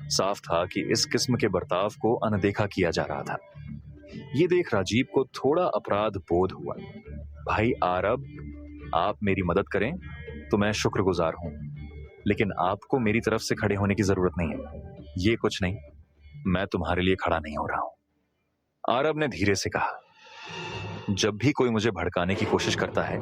साफ था कि इस किस्म के बर्ताव को अनदेखा किया जा रहा था। ये देख राजीव को थोड़ा अपराध बोध हुआ। भाई आरब, आप मेरी मदद करें तो मैं शुक्रगुजार हूं, लेकिन आपको मेरी तरफ से खड़े होने की जरूरत नहीं है। ये कुछ नहीं, मैं तुम्हारे लिए खड़ा नहीं हो रहा हूं। आरब ने धीरे से कहा, जब भी कोई मुझे भड़काने की कोशिश करता है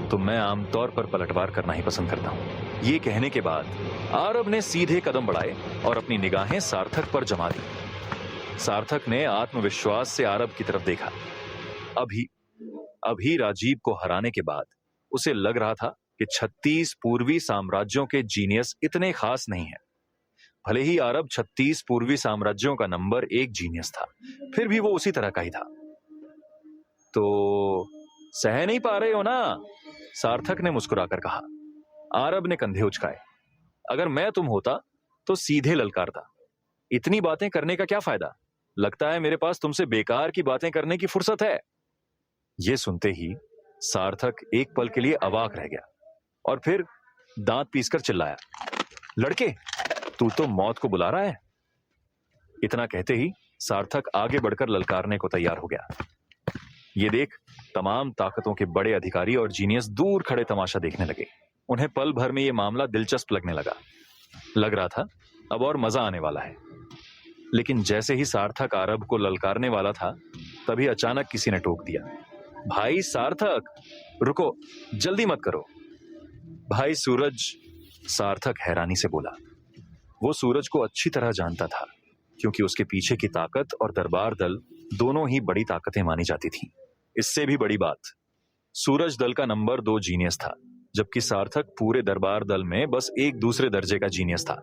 तो मैं आमतौर पर पलटवार करना ही पसंद करता हूं। ये कहने के बाद आरब ने सीधे कदम बढ़ाए और अपनी निगाहें सार्थक पर जमा दी। सार्थक ने आत्मविश्वास से आरब की तरफ देखा। अभी राजीव को हराने के बाद उसे लग रहा था कि 36 पूर्वी साम्राज्यों के जीनियस इतने खास नहीं हैं। भले ही आरब 36 पूर्वी साम्राज्यों का नंबर एक जीनियस था, फिर भी वो उसी तरह का ही था। तो सह नहीं पा रहे हो ना? सार्थक ने मुस्कुराकर कहा। आरब ने कंधे उचकाए। अगर मैं तुम होता तो सीधे ललकारता। इतनी बातें करने का क्या फायदा? लगता है मेरे पास तुमसे बेकार की बातें करने की फुर्सत है। यह सुनते ही सार्थक एक पल के लिए अवाक रह गया और फिर दांत पीसकर चिल्लाया, लड़के, तू तो मौत को बुला रहा है। इतना कहते ही सार्थक आगे बढ़कर ललकारने को तैयार हो गया। ये देख तमाम ताकतों के बड़े अधिकारी और जीनियस दूर खड़े तमाशा देखने लगे। उन्हें पल भर में यह मामला दिलचस्प लगने लगा। लग रहा था अब और मजा आने वाला है। लेकिन जैसे ही सार्थक आरब को ललकारने वाला था, तभी अचानक किसी ने टोक दिया, भाई सार्थक, रुको, जल्दी मत करो। भाई सूरज, सार्थक हैरानी से बोला। वो सूरज को अच्छी तरह जानता था, क्योंकि उसके पीछे की ताकत और दरबार दल दोनों ही बड़ी ताकतें मानी जाती थीं। इससे भी बड़ी बात, सूरज दल का नंबर 2 जीनियस था, जबकि सार्थक पूरे दरबार दल में बस एक दूसरे दर्जे का जीनियस था।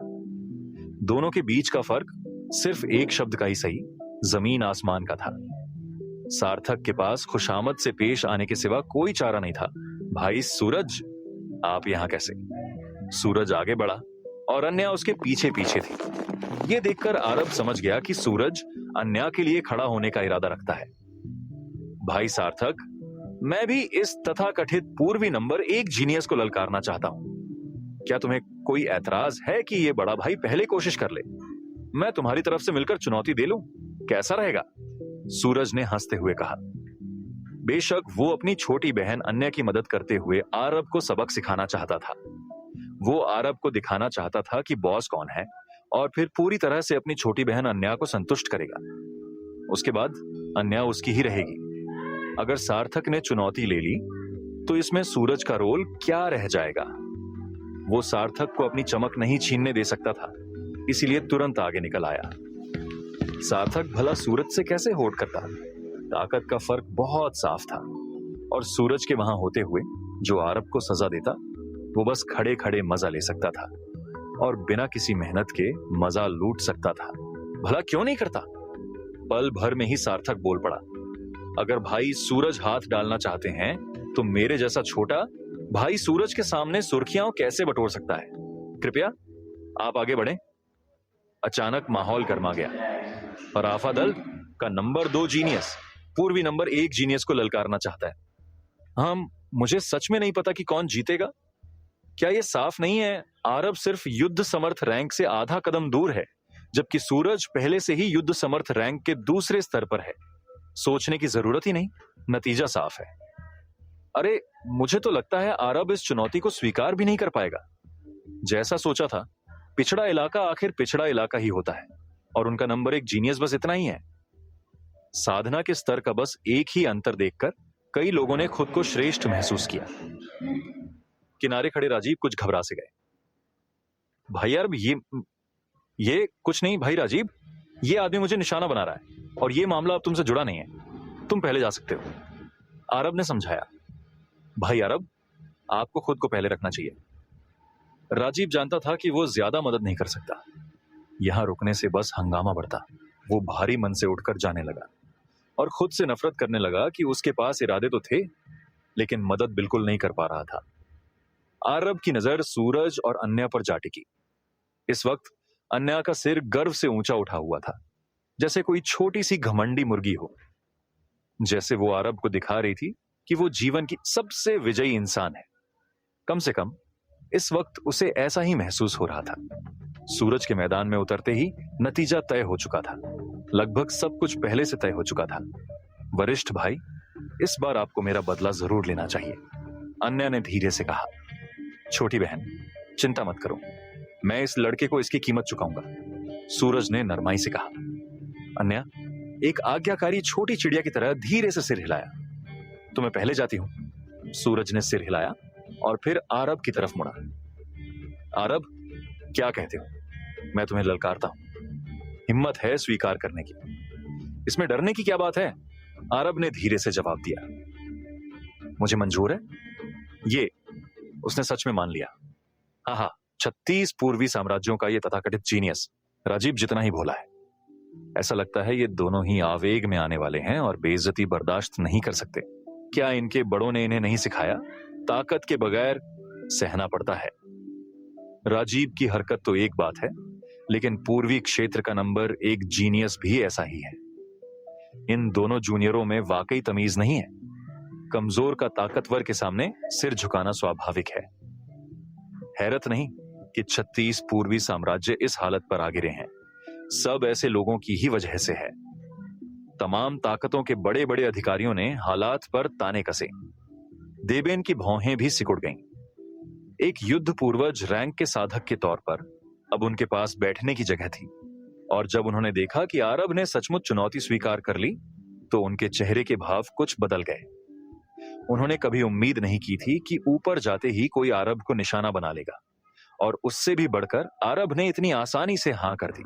दोनों के बीच का फर्क सिर्फ एक शब्द का ही सही, जमीन आसमान का था। सार्थक के पास खुशामद से पेश आने के सिवा कोई चारा नहीं था। भाई सूरज, आप यहां कैसे? सूरज आगे बढ़ा और अन्या उसके पीछे पीछे थी। यह देखकर आरब समझ गया कि सूरज अन्या के लिए खड़ा होने का इरादा रखता है। भाई सार्थक, मैं भी इस तथाकथित पूर्वी नंबर 1 जीनियस को ललकारना चाहता हूं। क्या तुम्हें कोई ऐतराज है कि यह बड़ा भाई पहले कोशिश कर ले? मैं तुम्हारी तरफ से मिलकर चुनौती दे लूं, कैसा रहेगा? सूरज ने हंसते हुए कहा। बेशक वो अपनी छोटी बहन अन्या की मदद करते हुए आरब को सबक सिखाना चाहता था। वो आरब को दिखाना चाहता था कि बॉस कौन है, और फिर पूरी तरह से अपनी छोटी बहन अन्या को संतुष्ट करेगा। उसके बाद अन्या उसकी ही रहेगी। अगर सार्थक ने चुनौती ले ली तो इसमें सूरज का रोल क्या रह जाएगा? वो सार्थक को अपनी चमक नहीं छीनने दे सकता था, इसीलिए तुरंत आगे निकल आया। सार्थक भला सूरज से कैसे होड़ करता? ताकत का फर्क बहुत साफ था, और सूरज के वहां होते हुए जो आरब को सजा देता, वो बस खड़े खड़े मजा ले सकता था और बिना किसी मेहनत के मजा लूट सकता था। भला क्यों नहीं करता? पल भर में ही सार्थक बोल पड़ा, अगर भाई सूरज हाथ डालना चाहते हैं तो मेरे जैसा छोटा भाई सूरज के सामने सुर्खियां कैसे बटोर सकता है? कृपया आप आगे बढ़ें। अचानक माहौल गर्मा गया। पराफा दल का नंबर 2 जीनियस पूर्वी नंबर 1 जीनियस को ललकारना चाहता है। हम मुझे सच में नहीं पता कि कौन जीतेगा। क्या यह साफ नहीं है आरब सिर्फ युद्ध समर्थ रैंक से आधा कदम दूर है, जबकि सूरज पहले से ही युद्ध समर्थ रैंक के दूसरे स्तर पर है? सोचने की जरूरत ही नहीं, नतीजा साफ है। अरे, मुझे तो लगता है आरब इस चुनौती को स्वीकार भी नहीं कर पाएगा। जैसा सोचा था, पिछड़ा इलाका आखिर पिछड़ा इलाका ही होता है, और उनका नंबर 1 जीनियस बस इतना ही है। साधना के स्तर का बस एक ही अंतर देखकर कई लोगों ने खुद को श्रेष्ठ महसूस किया। किनारे खड़े राजीव कुछ घबरा से गए। भाई यार, ये कुछ नहीं भाई राजीव, ये आदमी मुझे निशाना बना रहा है, और ये मामला अब तुमसे जुड़ा नहीं है, तुम पहले जा सकते हो, आरब ने समझाया। भाई आरब, आपको खुद को पहले रखना चाहिए। राजीव जानता था कि वो ज्यादा मदद नहीं कर सकता। यहां रुकने से बस हंगामा बढ़ता। वो भारी मन से उठकर जाने लगा और खुद से नफरत करने लगा कि उसके पास इरादे तो थे, लेकिन मदद बिल्कुल नहीं कर पा रहा था। आरब की नजर सूरज और अन्या पर जा टिकी। इस वक्त अन्या का सिर गर्व से ऊंचा उठा हुआ था, जैसे कोई छोटी सी घमंडी मुर्गी हो। जैसे वो आरब को दिखा रही थी कि वो जीवन की सबसे विजयी इंसान है। कम से कम इस वक्त उसे ऐसा ही महसूस हो रहा था। सूरज के मैदान में उतरते ही नतीजा तय हो चुका था। लगभग सब कुछ पहले से तय हो चुका था। वरिष्ठ भाई, इस बार आपको मेरा बदला जरूर लेना चाहिए, अन्या ने धीरे से कहा। छोटी बहन, चिंता मत करो, मैं इस लड़के को इसकी कीमत चुकाऊंगा, सूरज ने नरमाई से कहा। अन्या एक आज्ञाकारी छोटी चिड़िया की तरह धीरे से सिर हिलाया। तो मैं पहले जाती हूं। सूरज ने सिर हिलाया और फिर आरब की तरफ मुड़ा। आरब, क्या कहते हो? मैं तुम्हें ललकारता हूं। हिम्मत है स्वीकार करने की, इसमें डरने की क्या बात है? आरब ने धीरे से जवाब दिया। मुझे मंजूर है। ये उसने सच में मान लिया। हाँ, 36 पूर्वी साम्राज्यों का ये तथाकथित जीनियस राजीव जितना ही भोला है। ऐसा लगता है ये दोनों ही आवेग में आने वाले हैं और बेइज्जती बर्दाश्त नहीं कर सकते। क्या इनके बड़ों ने इन्हें नहीं सिखाया? ताकत के बगैर सहना पड़ता है। राजीव की हरकत तो एक बात है, लेकिन पूर्वी क्षेत्र का नंबर 1 जीनियस भी ऐसा ही है। इन दोनों जूनियरों में वाकई तमीज नहीं है। कमजोर का ताकतवर के सामने सिर झुकाना स्वाभाविक है। हैरत नहीं कि 36 पूर्वी साम्राज्य इस हालत पर आ गिरे हैं। सब ऐसे लोगों की ही वजह से है। तमाम ताकतों के बड़े बड़े अधिकारियों ने हालात पर ताने कसे। देवेन की भौहें भी सिकुड़ गईं। एक युद्ध पूर्वज रैंक के साधक के तौर पर अब उनके पास बैठने की जगह थी, और जब उन्होंने देखा कि आरब ने सचमुच चुनौती स्वीकार कर ली, तो उनके चेहरे के भाव कुछ बदल गए। उन्होंने कभी उम्मीद नहीं की थी कि ऊपर जाते ही कोई आरब को निशाना बना लेगा और उससे भी बढ़कर आरब ने इतनी आसानी से हाँ कर दी।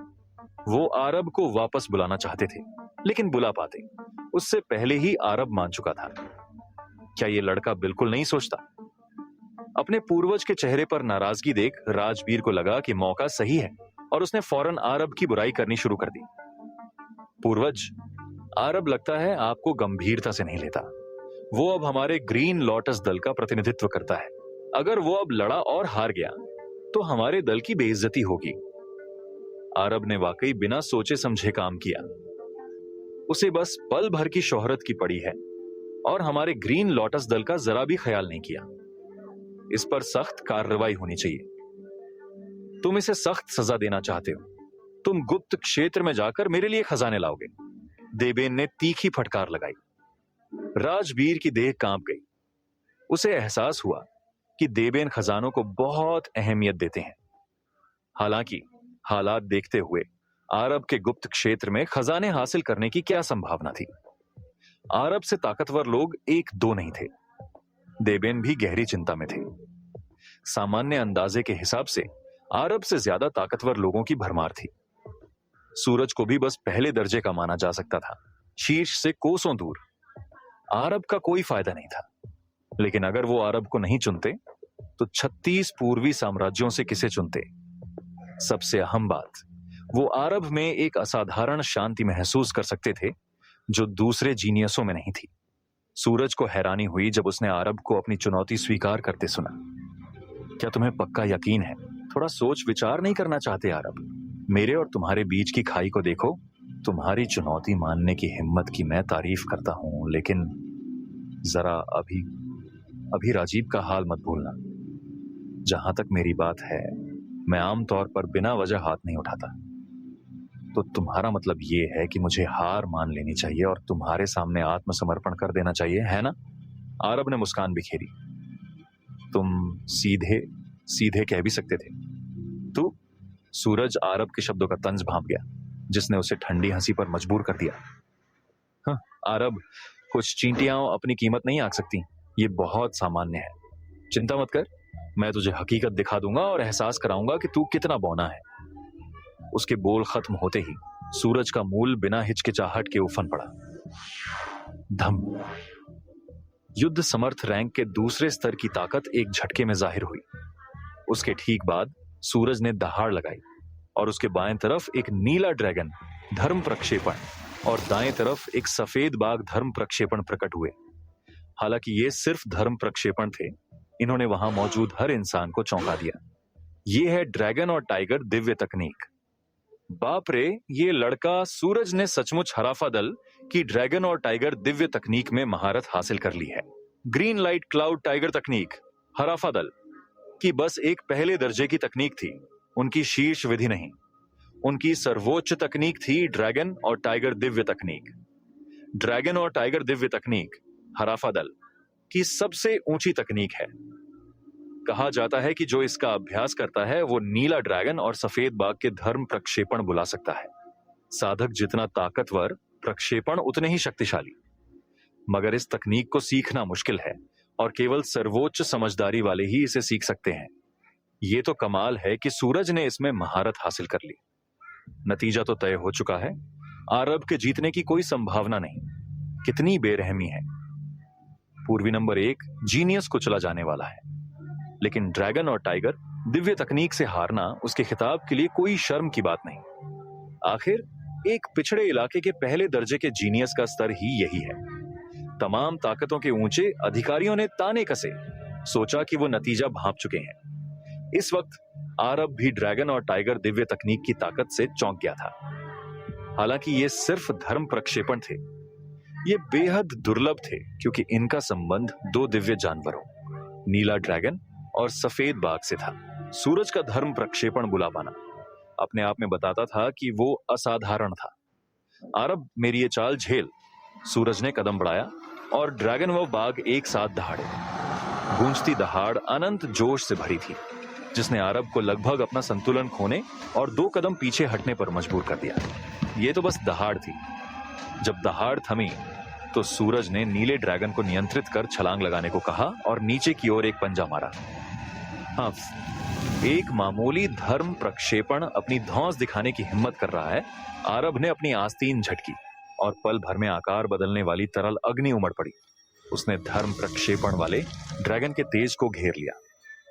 वो आरब को वापस बुलाना चाहते थे, लेकिन बुला पाते उससे पहले ही आरब मान चुका था। क्या ये लड़का बिल्कुल नहीं सोचता? अपने पूर्वज के चेहरे पर नाराजगी देख राजवीर को लगा कि मौका सही है और उसने फौरन आरब की बुराई करनी शुरू कर दी। पूर्वज, आरब लगता है आपको गंभीरता से नहीं लेता। वो अब हमारे ग्रीन लोटस दल का प्रतिनिधित्व करता है। अगर वो अब लड़ा और हार गया तो हमारे दल की बेइज्जती होगी। आरब ने वाकई बिना सोचे समझे काम किया। उसे बस पल भर की शोहरत की पड़ी है और हमारे ग्रीन लोटस दल का जरा भी ख्याल नहीं किया। इस पर सख्त कार्रवाई होनी चाहिए। तुम इसे सख्त सजा देना चाहते हो। तुम गुप्त क्षेत्र में जाकर मेरे लिए खजाने लाओगे। देबेन ने तीखी फटकार लगाई। राजवीर की देह कांप गई। उसे एहसास हुआ कि देबेन खजानों को बहुत अहमियत देते हैं। हालांकि हालात देखते हुए आरब के गुप्त क्षेत्र में खजाने हासिल करने की क्या संभावना थी? आरब से ताकतवर लोग एक दो नहीं थे। देबेन भी गहरी चिंता में थे। सामान्य अंदाजे के हिसाब से आरब से ज्यादा ताकतवर लोगों की भरमार थी। सूरज को भी बस पहले दर्जे का माना जा सकता था, शीर्ष से कोसों दूर। आरब का कोई फायदा नहीं था। लेकिन अगर वो आरब को नहीं चुनते तो 36 पूर्वी साम्राज्यों से किसे चुनते? सबसे अहम बात, वो आरब में एक असाधारण शांति महसूस कर सकते थे जो दूसरे जीनियसों में नहीं थी। सूरज को हैरानी हुई जब उसने आरब को अपनी चुनौती स्वीकार करते सुना। क्या तुम्हें पक्का यकीन है? थोड़ा सोच विचार नहीं करना चाहते आरब? मेरे और तुम्हारे बीच की खाई को देखो। तुम्हारी चुनौती मानने की हिम्मत की मैं तारीफ करता हूं, लेकिन जरा अभी राजीव का हाल मत भूलना। जहां तक मेरी बात है, मैं आमतौर पर बिना वजह हाथ नहीं उठाता। तो तुम्हारा मतलब ये है कि मुझे हार मान लेनी चाहिए और तुम्हारे सामने आत्मसमर्पण कर देना चाहिए, है ना? आरब ने मुस्कान बिखेरी। तुम सीधे सीधे कह भी सकते थे। तू? सूरज आरब के शब्दों का तंज भांप गया, जिसने उसे ठंडी हंसी पर मजबूर कर दिया। हाँ, आरब, कुछ चींटियां अपनी कीमत नहीं आंक सकती। ये बहुत सामान्य है। चिंता मत कर, मैं तुझे हकीकत दिखा दूंगा और एहसास कराऊंगा कि तू कितना बौना है। उसके बोल खत्म होते ही सूरज का मूल बिना हिचकिचाहट के उफन पड़ा। धम। युद्ध समर्थ रैंक के दूसरे स्तर की ताकत एक झटके में जाहिर हुई। उसके ठीक बाद सूरज ने दहाड़ लगाई और उसके बाएं तरफ एक नीला ड्रैगन धर्म प्रक्षेपण और दाएं तरफ एक सफेद बाघ धर्म प्रक्षेपण प्रकट हुए। हालांकि ये सिर्फ धर्म प्रक्षेपण थे, इन्होंने वहां मौजूद हर इंसान को चौंका दिया। ये है ड्रैगन और टाइगर दिव्य तकनीक। बाप रे, ये लड़का सूरज ने सचमुच हराफा दल की ड्रैगन और टाइगर दिव्य तकनीक में महारत हासिल कर ली है। ग्रीन लाइट क्लाउड टाइगर तकनीक हराफा दल की बस एक पहले दर्जे की तकनीक थी, उनकी शीर्ष विधि नहीं। उनकी सर्वोच्च तकनीक थी ड्रैगन और टाइगर दिव्य तकनीक। ड्रैगन और टाइगर दिव्य तकनीक हराफा दल की सबसे ऊंची तकनीक है। कहा जाता है कि जो इसका अभ्यास करता है वो नीला ड्रैगन और सफेद बाघ के धर्म प्रक्षेपण बुला सकता है। साधक जितना ताकतवर, प्रक्षेपण उतने ही शक्तिशाली। मगर इस तकनीक को सीखना मुश्किल है और केवल सर्वोच्च समझदारी वाले ही इसे सीख सकते हैं। ये तो कमाल है कि सूरज ने इसमें महारत हासिल कर ली। नतीजा तो तय हो चुका है। आरब के जीतने की कोई संभावना नहीं। कितनी बेरहमी है। पूर्वी नंबर 1 जीनियस को चला जाने वाला है, लेकिन ड्रैगन और टाइगर दिव्य तकनीक से हारना उसके खिताब के लिए कोई शर्म की बात नहीं। आखिर एक पिछड़े इलाके के पहले दर्जे के जीनियस का स्तर ही यही है। तमाम ताकतों के ऊंचे अधिकारियों ने ताने कसे, सोचा कि वो नतीजा भांप चुके हैं। इस वक्त आरब भी ड्रैगन और टाइगर दिव्य तकनीक की ताकत से चौंक गया था। हालांकि ये सिर्फ धर्म प्रक्षेपण थे। ये बेहद दुर्लभ थे क्योंकि इनका संबंध 2 दिव्य जानवरों, नीला ड्रैगन और सफेद बाघ से था। सूरज का धर्म प्रक्षेपण बुला पाना अपने आप में बताता था कि वो असाधारण था। आरब, मेरी ये चाल झेल। सूरज ने कदम बढ़ाया और ड्रैगन व बाघ एक साथ दहाड़े। गूंजती दहाड़ अनंत जोश से भरी थी, जिसने आरब को लगभग अपना संतुलन खोने और 2 कदम पीछे हटने पर मजबूर कर दिया। ये तो बस दहाड़ थी। जब दहाड़ थमी तो सूरज ने नीले ड्रैगन को नियंत्रित कर छलांग लगाने को कहा और नीचे की ओर एक पंजा मारा। हाँ, एक मामूली धर्म प्रक्षेपण अपनी धौंस दिखाने की हिम्मत कर रहा है। आरब ने अपनी आस्तीन झटकी और पल भर में आकार बदलने वाली तरल अग्नि उमड़ पड़ी। उसने धर्म प्रक्षेपण वाले ड्रैगन के तेज को घेर लिया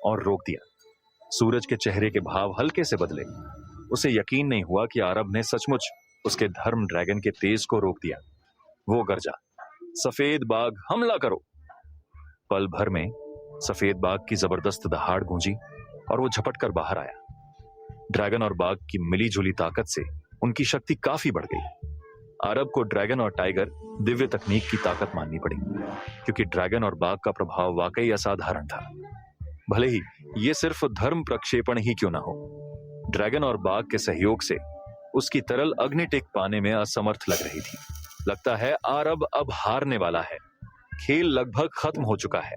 और रोक दिया। सूरज के चेहरे के भाव हल्के से बदले। उसे यकीन नहीं हुआ कि आरब ने सचमुच उसके धर्म ड्रैगन के तेज को रोक दिया। वो गरजा, सफेद बाघ हमला करो। पल भर में सफेद बाघ की जबरदस्त दहाड़ गूंजी और वो झपट कर बाहर आया। ड्रैगन और बाघ की मिलीजुली ताकत से उनकी शक्ति काफी बढ़ गई। आरब को ड्रैगन और टाइगर दिव्य तकनीक की ताकत माननी पड़ी, क्योंकि ड्रैगन और बाघ का प्रभाव वाकई असाधारण था। भले ही ये सिर्फ धर्म प्रक्षेपण ही क्यों ना हो, ड्रैगन और बाघ के सहयोग से उसकी तरल अग्नि टेक पाने में असमर्थ लग रही थी। लगता है आरब अब हारने वाला है। खेल लगभग खत्म हो चुका है।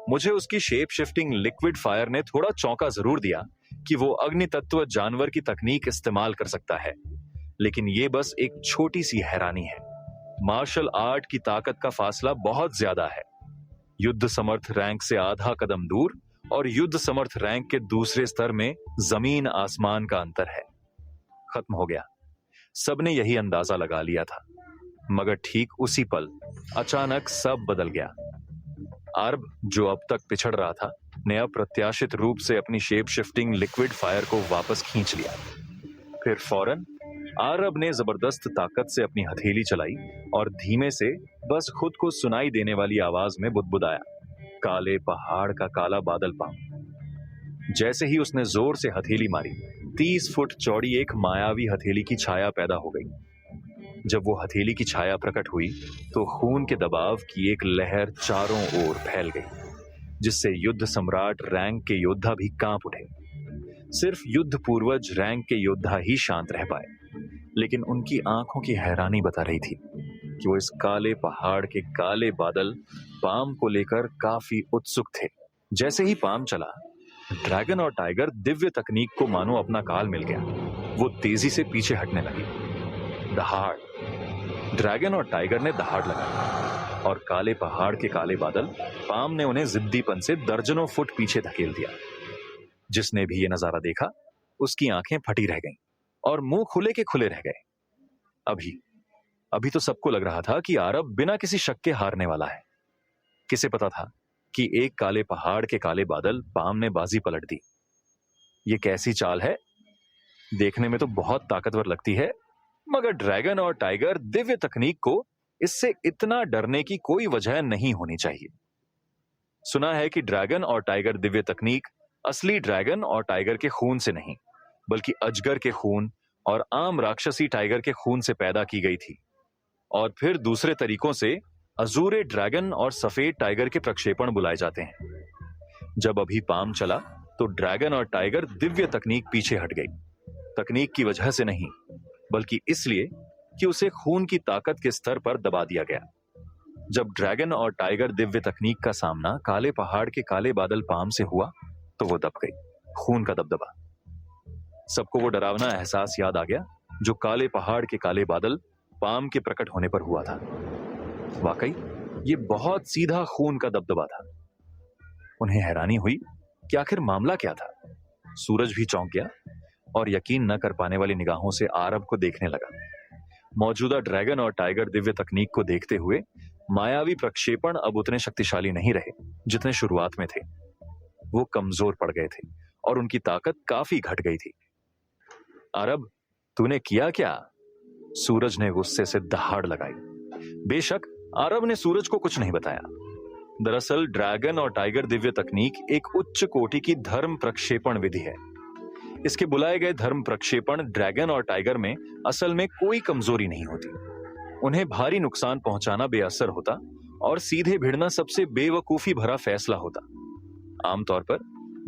मुझे उसकी शेप शिफ्टिंग लिक्विड फायर ने थोड़ा चौंका जरूर दिया कि वो अग्नि तत्व जानवर की तकनीक इस्तेमाल कर सकता है, लेकिन ये बस एक छोटी सी हैरानी है। मार्शल आर्ट की ताकत का फासला बहुत ज्यादा है। युद्ध समर्थ रैंक से आधा कदम दूर और युद्ध समर्थ रैंक के दूसरे स्तर में जमीन आसमान का अंतर है। खत्म हो गया। सबने यही अंदाजा लगा लिया था, मगर ठीक उसी पल अचानक सब बदल गया। आरब, जो अब तक पिछड़ रहा था, ने अप्रत्याशित रूप से अपनी शेप शिफ्टिंग लिक्विड फायर को वापस खींच लिया। फिर फौरन आरब ने जबरदस्त ताकत से अपनी हथेली चलाई और धीमे से, बस खुद को सुनाई देने वाली आवाज में बुदबुदाया, काले पहाड़ का काला बादल पाम। जैसे ही उसने जोर से हथेली मारी, 30 फुट चौड़ी एक मायावी हथेली की छाया पैदा हो गई। जब वो हथेली की छाया प्रकट हुई तो खून के दबाव की एक लहर चारों ओर फैल गई, जिससे युद्ध सम्राट रैंक के योद्धा भी कांप उठे। सिर्फ युद्ध पूर्वज रैंक के योद्धा ही शांत रह पाए, लेकिन उनकी आंखों की हैरानी बता रही थी कि वो इस काले पहाड़ के काले बादल पाम को लेकर काफी उत्सुक थे। जैसे ही पाम चला, ड्रैगन और टाइगर दिव्य तकनीक को मानो अपना काल मिल गया। वो तेजी से पीछे हटने लगी। दहाड़! ड्रैगन और टाइगर ने दहाड़ लगाई और काले पहाड़ के काले बादल पाम ने उन्हें जिद्दीपन से दर्जनों फुट पीछे धकेल दिया। जिसने भी ये नजारा देखा, उसकी आंखें फटी रह गईं और मुंह खुले के खुले रह गए। अभी तो सबको लग रहा था कि आरब बिना किसी शक के हारने वाला है। किसे पता था कि एक काले पहाड़ के काले बादल पाम ने बाजी पलट दी। ये कैसी चाल है? देखने में तो बहुत ताकतवर लगती है, मगर ड्रैगन और टाइगर दिव्य तकनीक को इससे इतना डरने की कोई वजह नहीं होनी चाहिए। सुना है कि ड्रैगन और टाइगर दिव्य तकनीक असली ड्रैगन और टाइगर के खून से नहीं, बल्कि अजगर के खून और आम राक्षसी टाइगर के खून से पैदा की गई थी, और फिर दूसरे तरीकों से अजूरे ड्रैगन और सफेद टाइगर के प्रक्षेपण बुलाए जाते हैं। जब अभी पाम चला तो ड्रैगन और टाइगर दिव्य तकनीक पीछे हट गई। तकनीक की वजह से नहीं, बल्कि इसलिए कि उसे खून की ताकत के स्तर पर दबा दिया गया। जब ड्रैगन और टाइगर दिव्य तकनीक का सामना काले पहाड़ के काले बादल पाम से हुआ तो वो दब गई। खून का दबदबा। सबको वो डरावना एहसास याद आ गया जो काले पहाड़ के काले बादल पाम के प्रकट होने पर हुआ था। वाकई ये बहुत सीधा खून का दबदबा था। उन्हें हैरानी हुई कि आखिर मामला क्या था। सूरज भी चौंक गया और यकीन न कर पाने वाली निगाहों से आरब को देखने लगा। मौजूदा ड्रैगन और टाइगर दिव्य तकनीक को देखते हुए मायावी प्रक्षेपण अब उतने शक्तिशाली नहीं रहे जितने शुरुआत में थे। वो कमजोर पड़ गए थे और उनकी ताकत काफी घट गई थी। आरब, तूने किया क्या? सूरज ने गुस्से से दहाड़ लगाई। बेशक आरब ने सूरज को कुछ नहीं बताया। दरअसल ड्रैगन और टाइगर दिव्य तकनीक एक उच्च कोटि की धर्म प्रक्षेपण विधि है। इसके बुलाए गए धर्म प्रक्षेपण ड्रैगन और टाइगर में असल में कोई कमजोरी नहीं होती। उन्हें भारी नुकसान पहुंचाना बेअसर होता और सीधे भिड़ना सबसे बेवकूफी भरा फैसला होता। आमतौर पर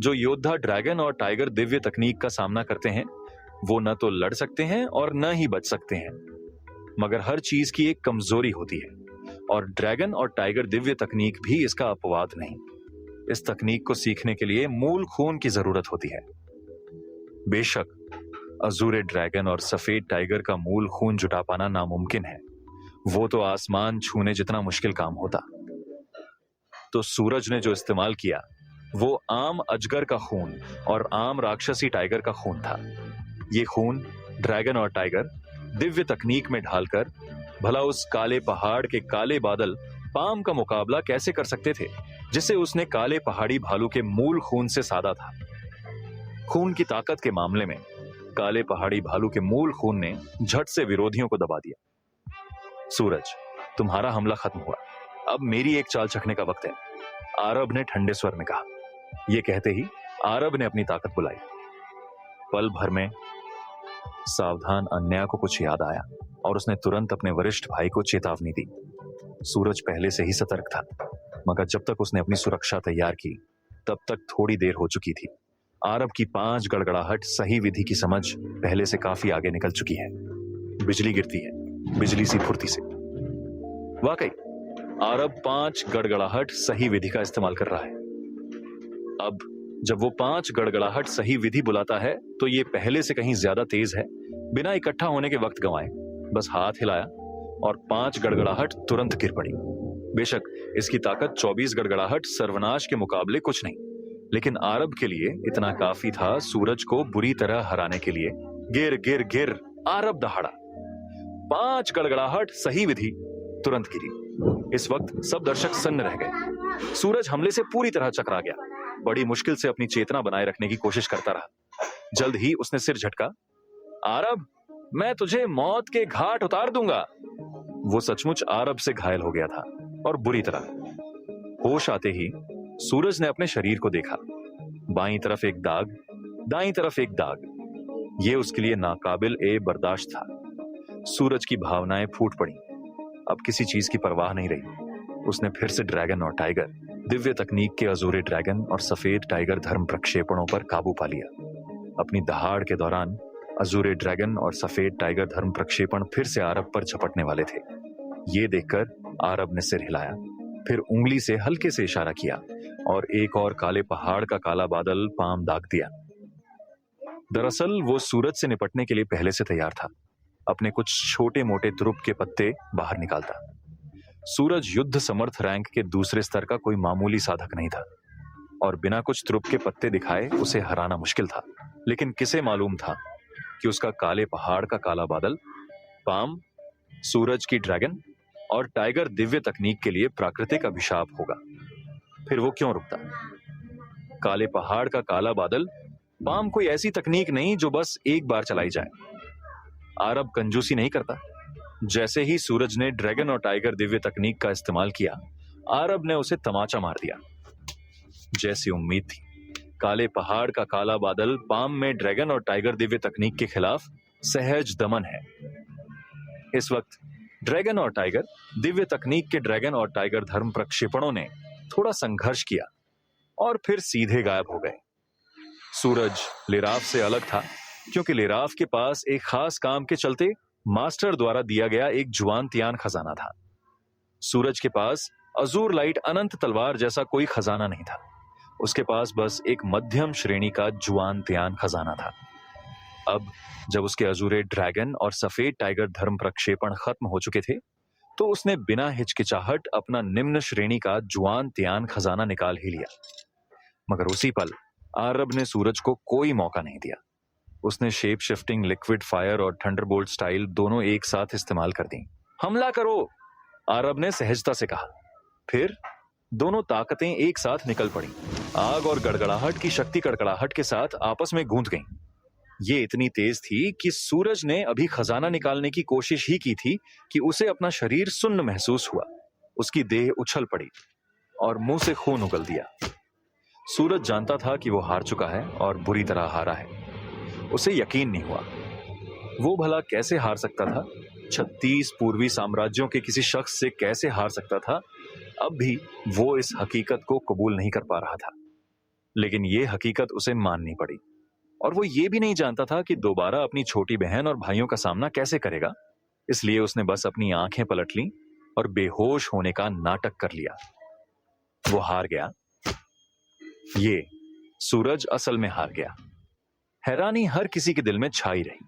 जो योद्धा ड्रैगन और टाइगर दिव्य तकनीक का सामना करते हैं वो न तो लड़ सकते हैं और न ही बच सकते हैं, मगर हर चीज की एक कमजोरी होती है, और ड्रैगन और टाइगर दिव्य तकनीक भी इसका अपवाद नहीं। इस तकनीक को सीखने के लिए मूल खून की जरूरत होती है। बेशक अजूरे ड्रैगन और सफेद टाइगर का मूल खून जुटा पाना नामुमकिन है। वो तो आसमान छूने जितना मुश्किल काम होता। तो सूरज ने जो इस्तेमाल किया वो आम अजगर का खून और आम राक्षसी टाइगर का खून था। ये खून ड्रैगन और टाइगर दिव्य तकनीक में ढालकर भला उस काले पहाड़ के काले बादल पाम का मुकाबला कैसे कर सकते थे, जिसे उसने काले पहाड़ी भालू के मूल खून से साधा था। खून की ताकत के मामले में काले पहाड़ी भालू के मूल खून ने झट से विरोधियों को दबा दिया। सूरज, तुम्हारा हमला खत्म हुआ, अब मेरी एक चाल चखने का वक्त है, आरब ने ठंडे स्वर में कहा। यह कहते ही आरब ने अपनी ताकत बुलाई। पल भर में सावधान अन्या को कुछ याद आया और उसने तुरंत अपने वरिष्ठ भाई को चेतावनी दी। सूरज पहले से ही सतर्क था, मगर जब तक उसने अपनी सुरक्षा तैयार की तब तक थोड़ी देर हो चुकी थी। आरब की 5 गड़गड़ाहट सही विधि की समझ पहले से काफी आगे निकल चुकी है। बिजली गिरती है, बिजली सी फुर्ती से। वाकई आरब 5 गड़गड़ाहट सही विधि का इस्तेमाल कर रहा है। अब जब वो 5 गड़गड़ाहट सही विधि बुलाता है तो ये पहले से कहीं ज्यादा तेज है। बिना इकट्ठा होने के वक्त गंवाए बस हाथ हिलाया और 5 गड़गड़ाहट तुरंत गिर पड़ी। बेशक इसकी ताकत 24 गड़गड़ाहट सर्वनाश के मुकाबले कुछ नहीं, लेकिन आरब के लिए इतना काफी था सूरज को बुरी तरह हराने के लिए। गिर गिर गिर, आरब दहाड़ा। 5 गड़गड़ाहट सही विधि तुरंत गिरी। इस वक्त सब दर्शक सन्न रह गए। सूरज हमले से पूरी तरह चकरा गया। बड़ी मुश्किल से अपनी चेतना बनाए रखने की कोशिश करता रहा। जल्द ही उसने सिर झटका। आरब, मैं तुझे मौत के घाट उतार दूंगा। वो सचमुच आरब से घायल हो गया था और बुरी तरह। होश आते ही सूरज ने अपने शरीर को देखा। बाईं तरफ एक दाग, दाईं तरफ एक दाग। ये उसके लिए नाकाबिल ए बर्दाश्त था। सूरज की भावनाएं फूट पड़ी। अब किसी चीज की परवाह नहीं रही। उसने फिर से ड्रैगन और टाइगर, दिव्य तकनीक के अजूरे ड्रैगन और सफेद टाइगर धर्म प्रक्षेपणों पर काबू पा लिया। अपनी दहाड़ के दौरान अजूरे ड्रैगन और सफेद टाइगर धर्म प्रक्षेपण फिर से आरब पर झपटने वाले थे। ये देखकर आरब ने सिर हिलाया, फिर उंगली से हल्के से इशारा किया और एक और काले पहाड़ का काला बादल पाम दाग दिया। दरअसल वो सूरज से निपटने के लिए पहले से तैयार था। अपने कुछ छोटे मोटे तुरुप के पत्ते बाहर निकालता। सूरज युद्ध समर्थ रैंक के दूसरे स्तर का कोई मामूली साधक नहीं था और बिना कुछ तुरुप के पत्ते दिखाए उसे हराना मुश्किल था। लेकिन किसे मालूम था कि उसका काले पहाड़ का काला बादल, पाम, सूरज की ड्रैगन और टाइगर दिव्य तकनीक के लिए प्राकृतिक अभिशाप होगा। फिर वो क्यों रुकता? काले पहाड़ का काला बादल, पाम कोई ऐसी तकनीक नहीं जो बस एक बार चलाई जाए। आरब कंजूसी नहीं करता। जैसे ही सूरज ने ड्रैगन और टाइगर दिव्य तकनीक का इस्तेमाल किया, आरब ने उसे तमाचा मार दिया। जैसी उम्मीद थी, काले पहाड़ का काला बादल पाम में ड्रैगन और टाइगर दिव्य तकनीक के खिलाफ सहज दमन है। इस वक्त ड्रैगन और टाइगर दिव्य तकनीक के ड्रैगन और टाइगर धर्म प्रक्षेपणों ने थोड़ा संघर्ष किया और फिर सीधे गायब हो गए। सूरज लेराव से अलग था, क्योंकि लेराव के पास एक खास काम के चलते मास्टर द्वारा दिया गया एक जुआन त्यान खजाना था। सूरज के पास अजूर लाइट अनंत तलवार जैसा कोई खजाना नहीं था। उसके पास बस एक मध्यम श्रेणी का जुआन त्यान खजाना था। अब जब उसके अजूरे ड्रैगन और सफेद टाइगर धर्म प्रक्षेपण खत्म हो चुके थे, तो उसने बिना हिचकिचाहट अपना निम्न श्रेणी का जुआन त्यान खजाना निकाल ही लिया। मगर उसी पल आरब ने सूरज को कोई मौका नहीं दिया। उसने शेप शिफ्टिंग, लिक्विड फायर और थंडरबोल्ट स्टाइल दोनों एक साथ इस्तेमाल कर दी। हमला करो, आरब ने सहजता से कहा। फिर दोनों ताकतें एक साथ निकल पड़ी। आग और गड़गड़ाहट की शक्ति कड़कड़ाहट के साथ आपस में गूंथ गईं। ये इतनी तेज थी कि सूरज ने अभी खजाना निकालने की कोशिश ही की थी कि उसे अपना शरीर सुन्न महसूस हुआ। उसकी देह उछल पड़ी और मुंह से खून उगल दिया। सूरज जानता था कि वो हार चुका है और बुरी तरह हारा है। उसे यकीन नहीं हुआ। वो भला कैसे हार सकता था? 36 पूर्वी साम्राज्यों के किसी शख्स से कैसे हार सकता था? अब भी वो इस हकीकत को कबूल नहीं कर पा रहा था। लेकिन ये हकीकत उसे माननी पड़ी। और वो ये भी नहीं जानता था कि दोबारा अपनी छोटी बहन और भाइयों का सामना कैसे करेगा। इसलिए उसने बस अपनी आंखें पलट लीं और बेहोश होने का नाटक कर लिया। वो हार गया। ये सूरज असल में हार गया। हैरानी हर किसी के दिल में छाई रही।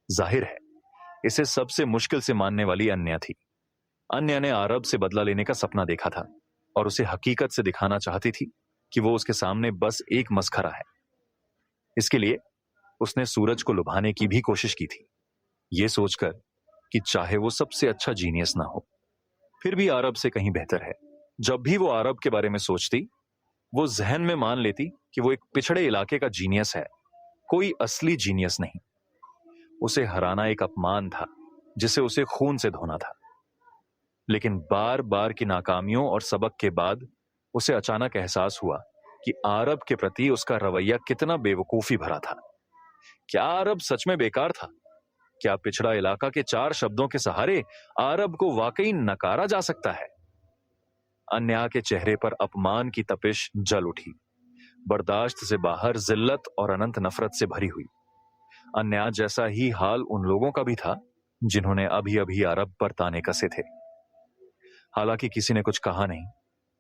जाहिर है इसे सबसे मुश्किल से मानने वाली अन्या थी। अन्या ने आरब से बदला लेने का सपना देखा था और उसे हकीकत से दिखाना चाहती थी कि वो उसके सामने बस एक मसखरा है। इसके लिए उसने सूरज को लुभाने की भी कोशिश की थी, ये सोचकर कि चाहे वो सबसे अच्छा जीनियस ना हो, फिर भी आरब से कहीं बेहतर है। जब भी वो आरब के बारे में सोचती, वो जहन में मान लेती कि वो एक पिछड़े इलाके का जीनियस है, कोई असली जीनियस नहीं। उसे हराना एक अपमान था जिसे उसे खून से धोना था। लेकिन बार बार की नाकामियों और सबक के बाद उसे अचानक एहसास हुआ कि आरब के प्रति उसका रवैया कितना बेवकूफी भरा था। क्या आरब सच में बेकार था? क्या पिछड़ा इलाका के 4 शब्दों के सहारे आरब को वाकई नकारा जा सकता है? अन्या के चेहरे पर अपमान की तपिश जल उठी, बर्दाश्त से बाहर जिल्लत और अनंत नफरत से भरी हुई। अन्या जैसा ही हाल उन लोगों का भी था जिन्होंने अभी अभी अरब पर ताने कसे थे। हालांकि किसी ने कुछ कहा नहीं।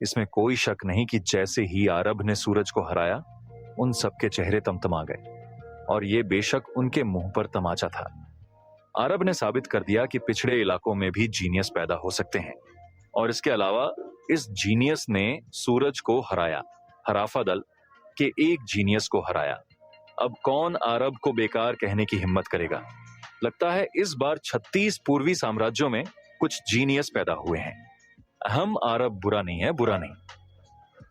इसमें कोई शक नहीं कि जैसे ही अरब ने सूरज को हराया, उन सबके चेहरे तमतमा गए, और ये बेशक उनके मुंह पर तमाचा था। अरब ने साबित कर दिया कि पिछड़े इलाकों में भी जीनियस पैदा हो सकते हैं, और इसके अलावा इस जीनियस ने सूरज को हराया, हराफा दल के एक जीनियस को हराया। अब कौन अरब को बेकार कहने की हिम्मत करेगा? लगता है इस बार 36 पूर्वी साम्राज्यों में कुछ जीनियस पैदा हुए हैं। हम अरब बुरा नहीं है, बुरा नहीं।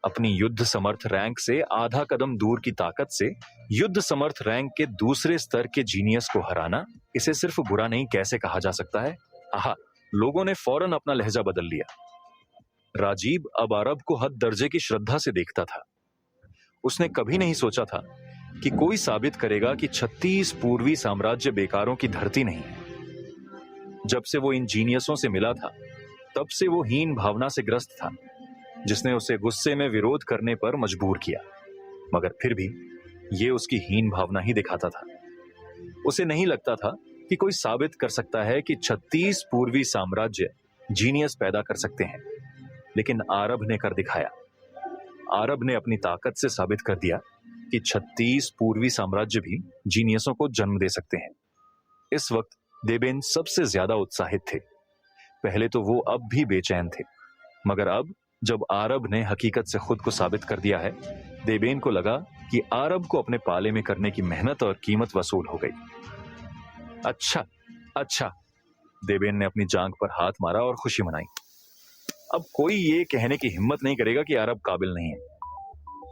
अपनी युद्ध समर्थ रैंक से आधा कदम दूर की ताकत से युद्ध समर्थ रैंक के दूसरे स्तर के जीनियस को हराना, इसे सिर्फ बुरा नहीं कैसे कहा जा सकता है? आहा, लोगों ने फौरन अपना लहजा बदल लिया। राजीव अब अरब को हद दर्जे की श्रद्धा से देखता था। उसने कभी नहीं सोचा था कि कोई साबित करेगा कि 36 पूर्वी साम्राज्य बेकारों की धरती नहीं है। जब से वो इन जीनियसों से मिला था, तब से वो हीन भावना से ग्रस्त था, जिसने उसे गुस्से में विरोध करने पर मजबूर किया। मगर फिर भी ये उसकी हीन भावना ही दिखाता था। उसे नहीं लगता था कि कोई साबित कर सकता है कि 36 पूर्वी साम्राज्य जीनियस पैदा कर सकते हैं। लेकिन अरब ने कर दिखाया। अरब ने अपनी ताकत से साबित कर दिया कि 36 पूर्वी साम्राज्य भी जीनियसों को जन्म दे सकते हैं। इस वक्त देबेन सबसे ज्यादा उत्साहित थे। पहले तो वो अब भी बेचैन थे, मगर अब जब अरब ने हकीकत से खुद को साबित कर दिया है, देबेन को लगा कि अरब को अपने पाले में करने की मेहनत और कीमत वसूल हो गई। अच्छा अच्छा, देबेन ने अपनी जांघ पर हाथ मारा और खुशी मनाई। अब कोई ये कहने की हिम्मत नहीं करेगा कि अरब काबिल नहीं है।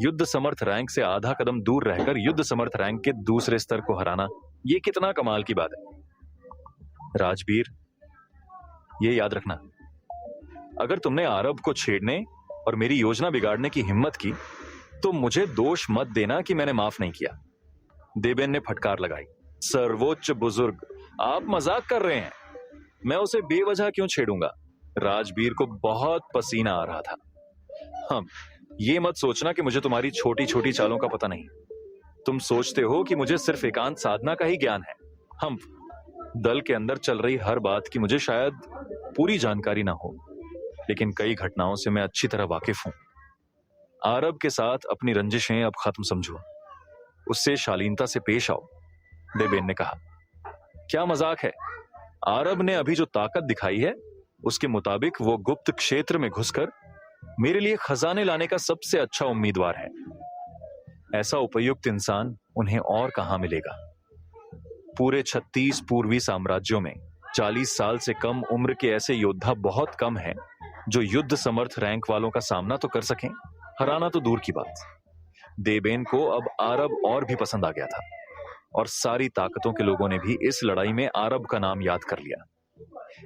युद्ध समर्थ रैंक से आधा कदम दूर रहकर युद्ध समर्थ रैंक के दूसरे स्तर को हराना, ये कितना कमाल की बात है। राजवीर, ये याद रखना, अगर तुमने अरब को छेड़ने और मेरी योजना बिगाड़ने की हिम्मत की, तो मुझे दोष मत देना कि मैंने माफ नहीं किया। देबेन ने फटकार लगाई। सर्वोच्च बुजुर्ग, आप मजाक कर रहे हैं। मैं उसे बेवजह क्यों छेड़ूंगा? राजवीर को बहुत पसीना आ रहा था। हम ये मत सोचना कि मुझे तुम्हारी छोटी छोटी चालों का पता नहीं। तुम सोचते हो कि मुझे सिर्फ एकांत साधना का ही ज्ञान है। हम दल के अंदर चल रही हर बात की मुझे शायद पूरी जानकारी ना हो, लेकिन कई घटनाओं से मैं अच्छी तरह वाकिफ हूं। अरब के साथ अपनी रंजिशें अब खत्म समझो, उससे शालीनता से पेश आओ। देबेन ने कहा। क्या मजाक है? अरब ने अभी जो ताकत दिखाई है, उसके मुताबिक वो गुप्त क्षेत्र में घुसकर मेरे लिए खजाने लाने का सबसे अच्छा उम्मीदवार है। ऐसा उपयुक्त इंसान उन्हें और कहां मिलेगा? पूरे 36 पूर्वी साम्राज्यों में 40 साल से कम उम्र के ऐसे योद्धा बहुत कम हैं जो युद्ध समर्थ रैंक वालों का सामना तो कर सकें, हराना तो दूर की बात। देबेन को अब अरब और भी पसंद आ गया था, और सारी ताकतों के लोगों ने भी इस लड़ाई में अरब का नाम याद कर लिया।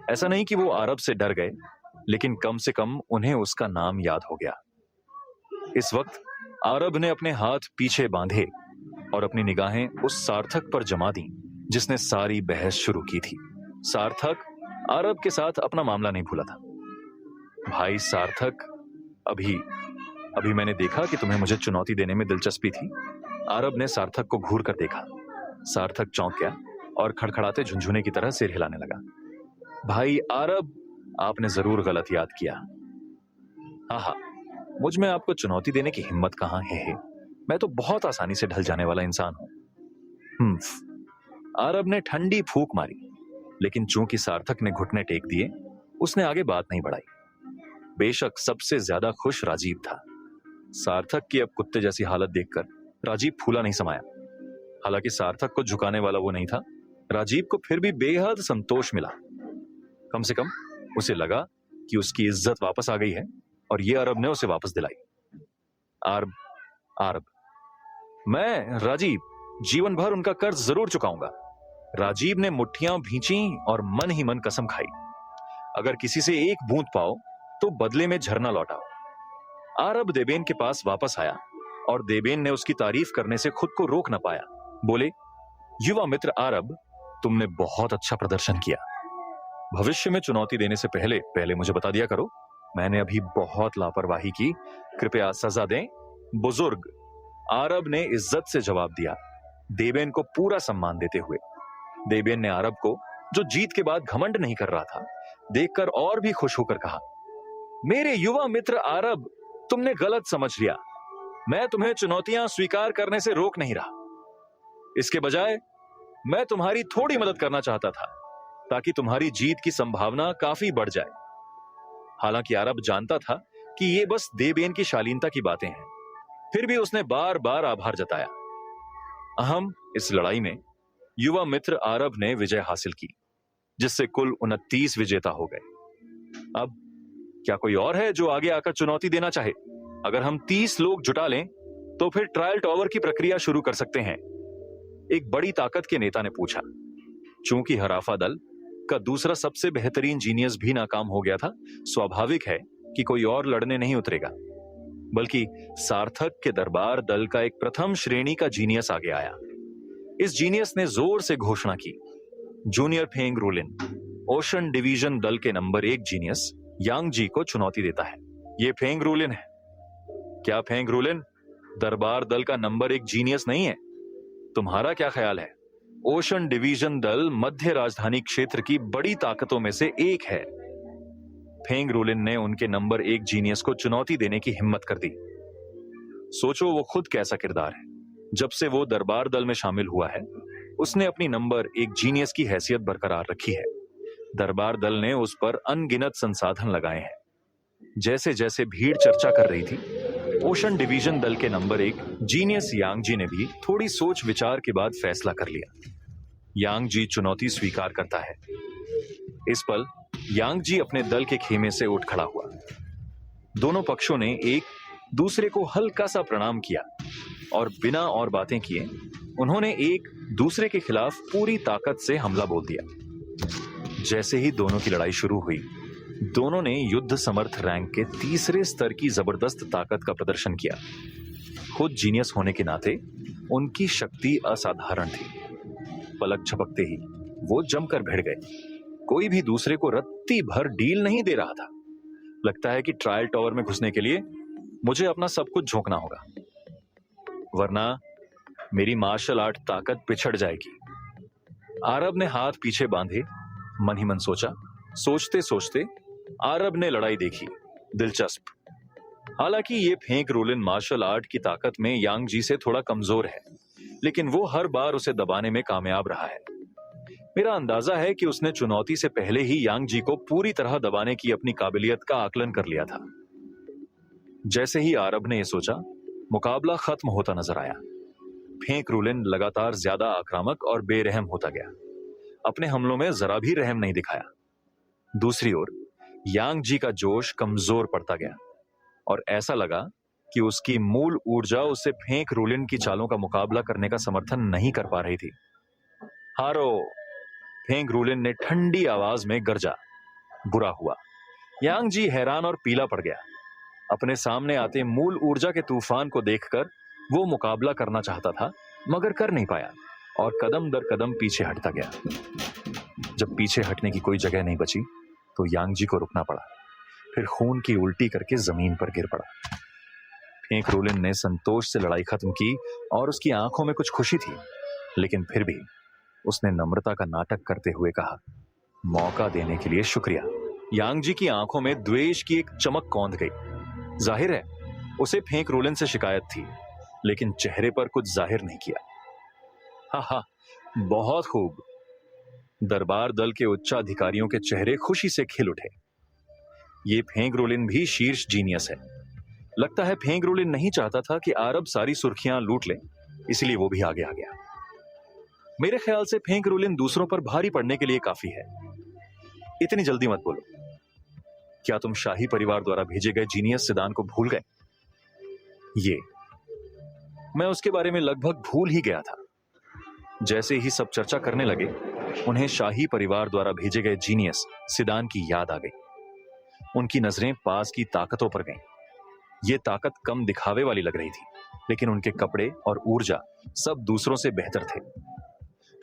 ऐसा नहीं कि वो अरब से डर गए, लेकिन कम से कम उन्हें उसका नाम याद हो गया। इस वक्त अरब ने अपने हाथ पीछे बांधे और अपनी निगाहें उस सार्थक पर जमा दी जिसने सारी बहस शुरू की थी। सार्थक अरब के साथ अपना मामला नहीं भूला था। भाई सार्थक, अभी अभी मैंने देखा कि तुम्हें मुझे चुनौती देने में दिलचस्पी थी। अरब ने सार्थक को घूर कर देखा। सार्थक चौंक गया और खड़खड़ाते झुनझुने की तरह सिर हिलाने लगा। भाई अरब, आपने जरूर गलत याद किया। हाँ, मुझ में आपको चुनौती देने की हिम्मत कहां है। मैं तो बहुत आसानी से ढल जाने वाला इंसान हूं। अरब ने ठंडी फूंक मारी, लेकिन चूंकि सार्थक ने घुटने टेक दिए, उसने आगे बात नहीं बढ़ाई। बेशक सबसे ज्यादा खुश राजीव था। सार्थक की अब कुत्ते जैसी हालत देखकर राजीव फूला नहीं समाया। हालांकि सार्थक को झुकाने वाला वो नहीं था, राजीव को फिर भी बेहद संतोष मिला। कम से कम उसे लगा कि उसकी इज्जत वापस आ गई है और ये अरब ने उसे वापस दिलाई। आरब आरब मैं राजीव जीवन भर उनका कर्ज जरूर चुकाऊंगा। राजीव ने मुट्ठियां भींची और मन ही मन कसम खाई, अगर किसी से एक बूंद पाओ तो बदले में झरना लौटाओ। आरब देबेन के पास वापस आया और देबेन ने उसकी तारीफ करने से खुद को रोक न पाया। बोले, युवा मित्र आरब, तुमने बहुत अच्छा प्रदर्शन किया। भविष्य में चुनौती देने से पहले पहले मुझे बता दिया करो। मैंने अभी बहुत लापरवाही की, कृपया सजा दें। बुजुर्ग आरब ने इज्जत से जवाब दिया, देबेन को पूरा सम्मान देते हुए। देबेन ने आरब को, जो जीत के बाद घमंड नहीं कर रहा था, देखकर और भी खुश होकर कहा, मेरे युवा मित्र आरब, तुमने गलत समझ लिया। मैं तुम्हें चुनौतियां स्वीकार करने से रोक नहीं रहा। इसके बजाय मैं तुम्हारी थोड़ी मदद करना चाहता था, ताकि तुम्हारी जीत की संभावना काफी बढ़ जाए। हालांकि आरब जानता था कि ये बस देबेन की शालीनता की बातें हैं, फिर भी उसने बार बार आभार जताया। अहम इस लड़ाई में युवा मित्र आरब ने विजय हासिल की, जिससे कुल 29 विजेता हो गए। अब क्या कोई और है जो आगे आकर चुनौती देना चाहे? अगर हम 30 लोग जुटा लें तो फिर ट्रायल टॉवर की प्रक्रिया शुरू कर सकते हैं, एक बड़ी ताकत के नेता ने पूछा। चूंकि हराफा दल का दूसरा सबसे बेहतरीन जीनियस भी नाकाम हो गया था, स्वाभाविक है कि कोई और लड़ने नहीं उतरेगा। बल्कि सार्थक के दरबार दल का एक प्रथम श्रेणी का जीनियस आगे आया। इस जीनियस ने जोर से घोषणा की, जूनियर फेंग रूलिन ओशन डिवीजन दल के नंबर 1 जीनियस यांग जी को चुनौती देता है। ये फेंग रूलिन है। क्या फेंग रूलिन दरबार दल का नंबर 1 जीनियस नहीं है? तुम्हारा क्या ख्याल है? ओशन डिवीजन दल मध्य राजधानी क्षेत्र की बड़ी ताकतों में से एक है। फेंग रूलिन ने उनके नंबर 1 जीनियस को चुनौती देने की हिम्मत कर दी। सोचो वो खुद कैसा किरदार है। जब से वो दरबार दल में शामिल हुआ है, उसने अपनी नंबर 1 जीनियस की हैसियत बरकरार रखी है। दरबार दल ने उस पर अनगिनत संसाधन लगाए हैं। जैसे जैसे भीड़ चर्चा कर रही थी, ओशन डिवीजन दल के नंबर 1 जीनियस यांग जी ने भी थोड़ी सोच विचार के बाद फैसला कर लिया। यांग जी चुनौती स्वीकार करता है। इस पल यांग जी अपने दल के खेमे से उठ खड़ा हुआ। दोनों पक्षों ने एक दूसरे को हल्का सा प्रणाम किया और बिना और बातें किए उन्होंने एक दूसरे के खिलाफ पूरी ताकत से हमला बोल दिया। जैसे ही दोनों की लड़ाई शुरू हुई, दोनों ने युद्ध समर्थ रैंक के तीसरे स्तर की जबरदस्त ताकत का प्रदर्शन किया। खुद जीनियस होने के नाते उनकी शक्ति असाधारण थी। पलक झपकते ही वो जमकर भिड़ गए। कोई भी दूसरे को रत्ती भर डील नहीं दे रहा था। लगता है कि ट्रायल टॉवर में घुसने के लिए मुझे अपना सब कुछ झोंकना होगा, वरना मेरी मार्शल आर्ट ताकत पिछड़ जाएगी। आरब ने हाथ पीछे बांधे मन ही मन सोचा। सोचते सोचते आरब ने लड़ाई देखी। दिलचस्प। हालांकि ये फेंक रूलिन मार्शल आर्ट की ताकत में यांग जी से थोड़ा कमजोर है, लेकिन वो हर बार उसे दबाने में कामयाब रहा है। मेरा अंदाजा है कि उसने चुनौती से पहले ही यांग जी को पूरी तरह दबाने की अपनी काबिलियत का आकलन कर लिया था। जैसे ही आरब ने यह सोचा, मुकाबला खत्म होता नजर आया। फेंक रूलिन लगातार ज्यादा आक्रामक और बेरहम होता गया। अपने हमलों में जरा भी रहम नहीं दिखाया। दूसरी ओर यांग जी का जोश कमजोर पड़ता गया और ऐसा लगा कि उसकी मूल ऊर्जा उसे फेंक रूलिन की चालों का मुकाबला करने का समर्थन नहीं कर पा रही थी। हारो, फेंक रूलिन ने ठंडी आवाज में गरजा। बुरा हुआ। यांग जी हैरान और पीला पड़ गया। अपने सामने आते मूल ऊर्जा के तूफान को देखकर वो मुकाबला करना चाहता था, मगर कर नहीं पाया और कदम दर कदम पीछे हटता गया। जब पीछे हटने की कोई जगह नहीं बची तो यांग जी को रुकना पड़ा। फिर खून की उल्टी करके जमीन पर गिर पड़ा। फेंक रूलिन ने संतोष से लड़ाई खत्म की और उसकी आंखों में कुछ खुशी थी, लेकिन फिर भी उसने नम्रता का नाटक करते हुए कहा, मौका देने के लिए शुक्रिया। यांग जी की आंखों में द्वेष की एक चमक कौंध गई। जाहिर है उसे फेंक रूलिन से शिकायत थी, लेकिन चेहरे पर कुछ जाहिर नहीं किया। हा हा, बहुत खूब। दरबार दल के उच्चाधिकारियों के चेहरे खुशी से खिल उठे। ये फेंक रूलिन भी शीर्ष जीनियस है, लगता है फेंगरोलिन नहीं चाहता था कि आरब सारी सुर्खियां लूट ले, इसलिए वो भी आगे आ गया। मेरे ख्याल से फेंगरोलिन दूसरों पर भारी पड़ने के लिए काफी है। इतनी जल्दी मत बोलो। क्या तुम शाही परिवार द्वारा भेजे गए जीनियस सिदान को भूल गए? ये मैं उसके बारे में लगभग भूल ही गया था। जैसे ही सब चर्चा करने लगे, उन्हें शाही परिवार द्वारा भेजे गए जीनियस सिदान की याद आ गई। उनकी नजरें पास की ताकतों पर गईं। ये ताकत कम दिखावे वाली लग रही थी, लेकिन उनके कपड़े और ऊर्जा सब दूसरों से बेहतर थे।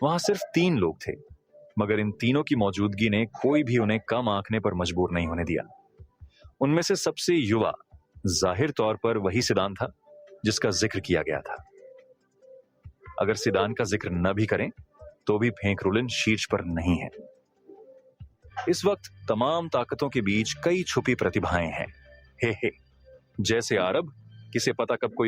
वहां सिर्फ 3 लोग थे, मगर इन तीनों की मौजूदगी ने कोई भी उन्हें कम आंकने पर मजबूर नहीं होने दिया। उनमें से सबसे युवा जाहिर तौर पर वही सिदान था जिसका जिक्र किया गया था। अगर सिदान का जिक्र न भी करें तो भी फेंकरोलिन शीर्ष पर नहीं है। इस वक्त तमाम ताकतों के बीच कई छुपी प्रतिभाएं हैं। हे जैसे आरब, किसे पता कब कोई